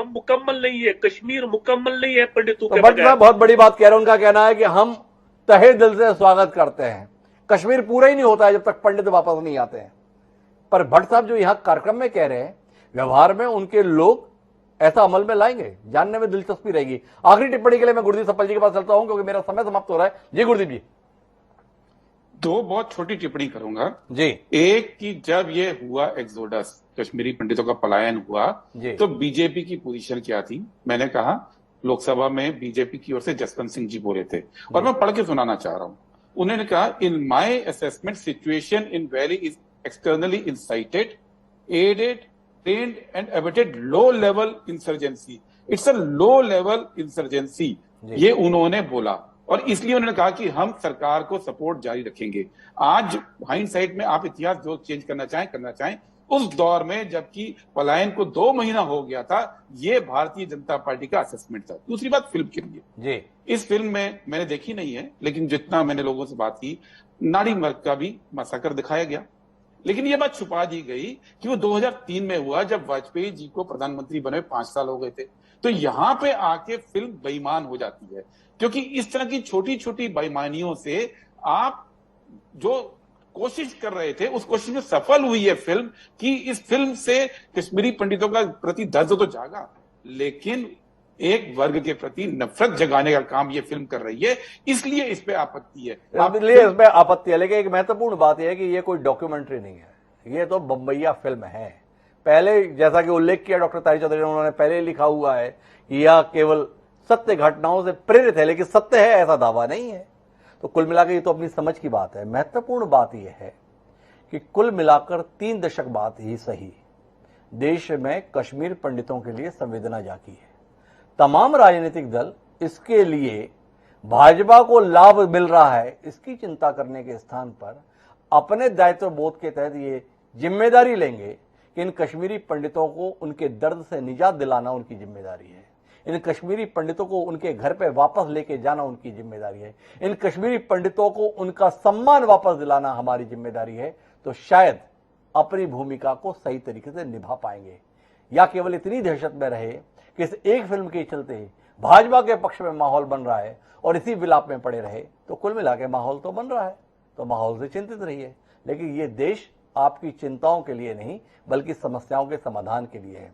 मुकम्मल नहीं है, कश्मीर मुकम्मल नहीं है पंडितों के बगैर। बहुत बड़ी बात कह रहे हैं, उनका कहना है कि हम तहे दिल से स्वागत करते हैं, कश्मीर पूरा ही नहीं होता है जब तक पंडित वापस नहीं आते हैं। पर भट्ट साहब जो यहाँ कार्यक्रम में कह रहे हैं, व्यवहार में उनके लोग ऐसा अमल में लाएंगे, जानने में दिलचस्पी रहेगी। आखिरी टिप्पणी के लिए मैं गुरदीप सप्पल जी के पास चलता हूं क्योंकि मेरा समय समाप्त हो रहा है। जी गुरदीप जी। दो बहुत छोटी टिप्पणी करूंगा जी। एक कि जब ये हुआ एक्सोडस, कश्मीरी पंडितों का पलायन हुआ, तो बीजेपी की पोजीशन क्या थी? मैंने कहा लोकसभा में बीजेपी की ओर से जसवंत सिंह जी बोले थे और मैं पढ़ के सुनाना चाह रहा हूं। उन्होंने कहा, in my assessment situation in valley is externally incited, aided, trained and abetted low level insurgency. It's a low level insurgency. ये उन्होंने बोला। और इसलिए उन्होंने कहा कि हम सरकार को सपोर्ट जारी रखेंगे। आज हाइंडसाइट में आप इतिहास जो चेंज करना चाहें, उस दौर में जबकि पलायन को 2 महीना हो गया था, ये भारतीय जनता पार्टी का असेसमेंट था। दूसरी बात फिल्म के लिए जी, इस फिल्म में मैंने देखी नहीं है, लेकिन जितना मैंने लोगों से बात की, नाड़ी मर्ग का भी मसाकर दिखाया गया, लेकिन ये बात छुपा दी गई कि वो 2003 में हुआ जब वाजपेयी जी को प्रधानमंत्री बने 5 साल हो गए थे। तो यहां पे आके फिल्म बेईमान हो जाती है, क्योंकि इस तरह की छोटी छोटी बेईमानियों से आप जो कोशिश कर रहे थे, उस कोशिश में सफल हुई है फिल्म कि इस फिल्म से कश्मीरी पंडितों का प्रति दर्द तो जागा, लेकिन एक वर्ग के प्रति नफरत जगाने का काम ये फिल्म कर रही है, इसलिए इस पे आपत्ति है। इसमें आपत्ति है, लेकिन एक महत्वपूर्ण बात यह है कि ये कोई डॉक्यूमेंट्री नहीं है, ये तो बम्बैया फिल्म है। पहले जैसा कि उल्लेख किया डॉक्टर तारी चौधरी ने, उन्होंने पहले लिखा हुआ है कि यह केवल सत्य घटनाओं से प्रेरित है, लेकिन सत्य है ऐसा दावा नहीं है। तो कुल मिलाकर ये तो अपनी समझ की बात है। महत्वपूर्ण बात यह है कि कुल मिलाकर 3 दशक बाद ही सही देश में कश्मीर पंडितों के लिए संवेदना जागी है। तमाम राजनीतिक दल इसके लिए भाजपा को लाभ मिल रहा है इसकी चिंता करने के स्थान पर अपने दायित्व बोध के तहत ये जिम्मेदारी लेंगे कि इन कश्मीरी पंडितों को उनके दर्द से निजात दिलाना उनकी जिम्मेदारी है, इन कश्मीरी पंडितों को उनके घर पे वापस लेके जाना उनकी जिम्मेदारी है, इन कश्मीरी पंडितों को उनका सम्मान वापस दिलाना हमारी जिम्मेदारी है, तो शायद अपनी भूमिका को सही तरीके से निभा पाएंगे। या केवल इतनी दहशत में रहे कि इस एक फिल्म के चलते भाजपा के पक्ष में माहौल बन रहा है और इसी विलाप में पड़े रहे। तो कुल मिला के माहौल तो बन रहा है, तो माहौल से चिंतित रहिए, लेकिन ये देश आपकी चिंताओं के लिए नहीं बल्कि समस्याओं के समाधान के लिए है।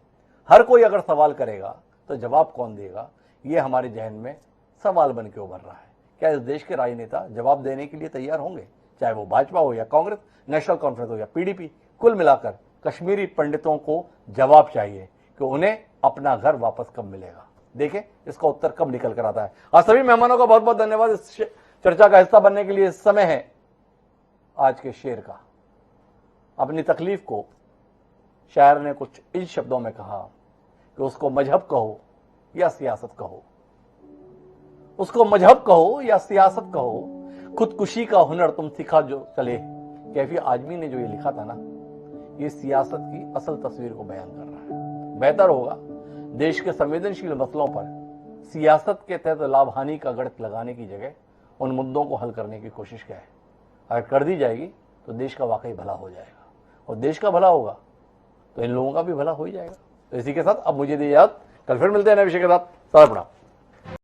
हर कोई अगर सवाल करेगा तो जवाब कौन देगा, ये हमारे जहन में सवाल बन के उभर रहा है। क्या इस देश के राजनेता जवाब देने के लिए तैयार होंगे, चाहे वो भाजपा हो या कांग्रेस, नेशनल कॉन्फ्रेंस हो या पीडीपी? कुल मिलाकर कश्मीरी पंडितों को जवाब चाहिए कि उन्हें अपना घर वापस कब मिलेगा। देखें इसका उत्तर कब निकल कर आता है। आज सभी मेहमानों का बहुत बहुत धन्यवाद इस चर्चा का हिस्सा बनने के लिए। इस समय है आज के शेर का। अपनी तकलीफ को शायर ने कुछ इन शब्दों में कहा कि उसको मजहब कहो या सियासत कहो, उसको मजहब कहो या सियासत कहो, खुदकुशी का हुनर तुम सिखा जो चले। कैफी आजमी ने जो ये लिखा था ना, ये सियासत की असल तस्वीर को बयान कर रहा है। बेहतर होगा देश के संवेदनशील मसलों पर सियासत के तहत लाभ हानि का गणित लगाने की जगह उन मुद्दों को हल करने की कोशिश क्या है। अगर कर दी जाएगी तो देश का वाकई भला हो जाएगा, और देश का भला होगा तो इन लोगों का भी भला हो ही जाएगा। तो इसी के साथ अब मुझे दीजिए याद, कल फिर मिलते हैं नए विषय के साथ। सदा प्रणाम।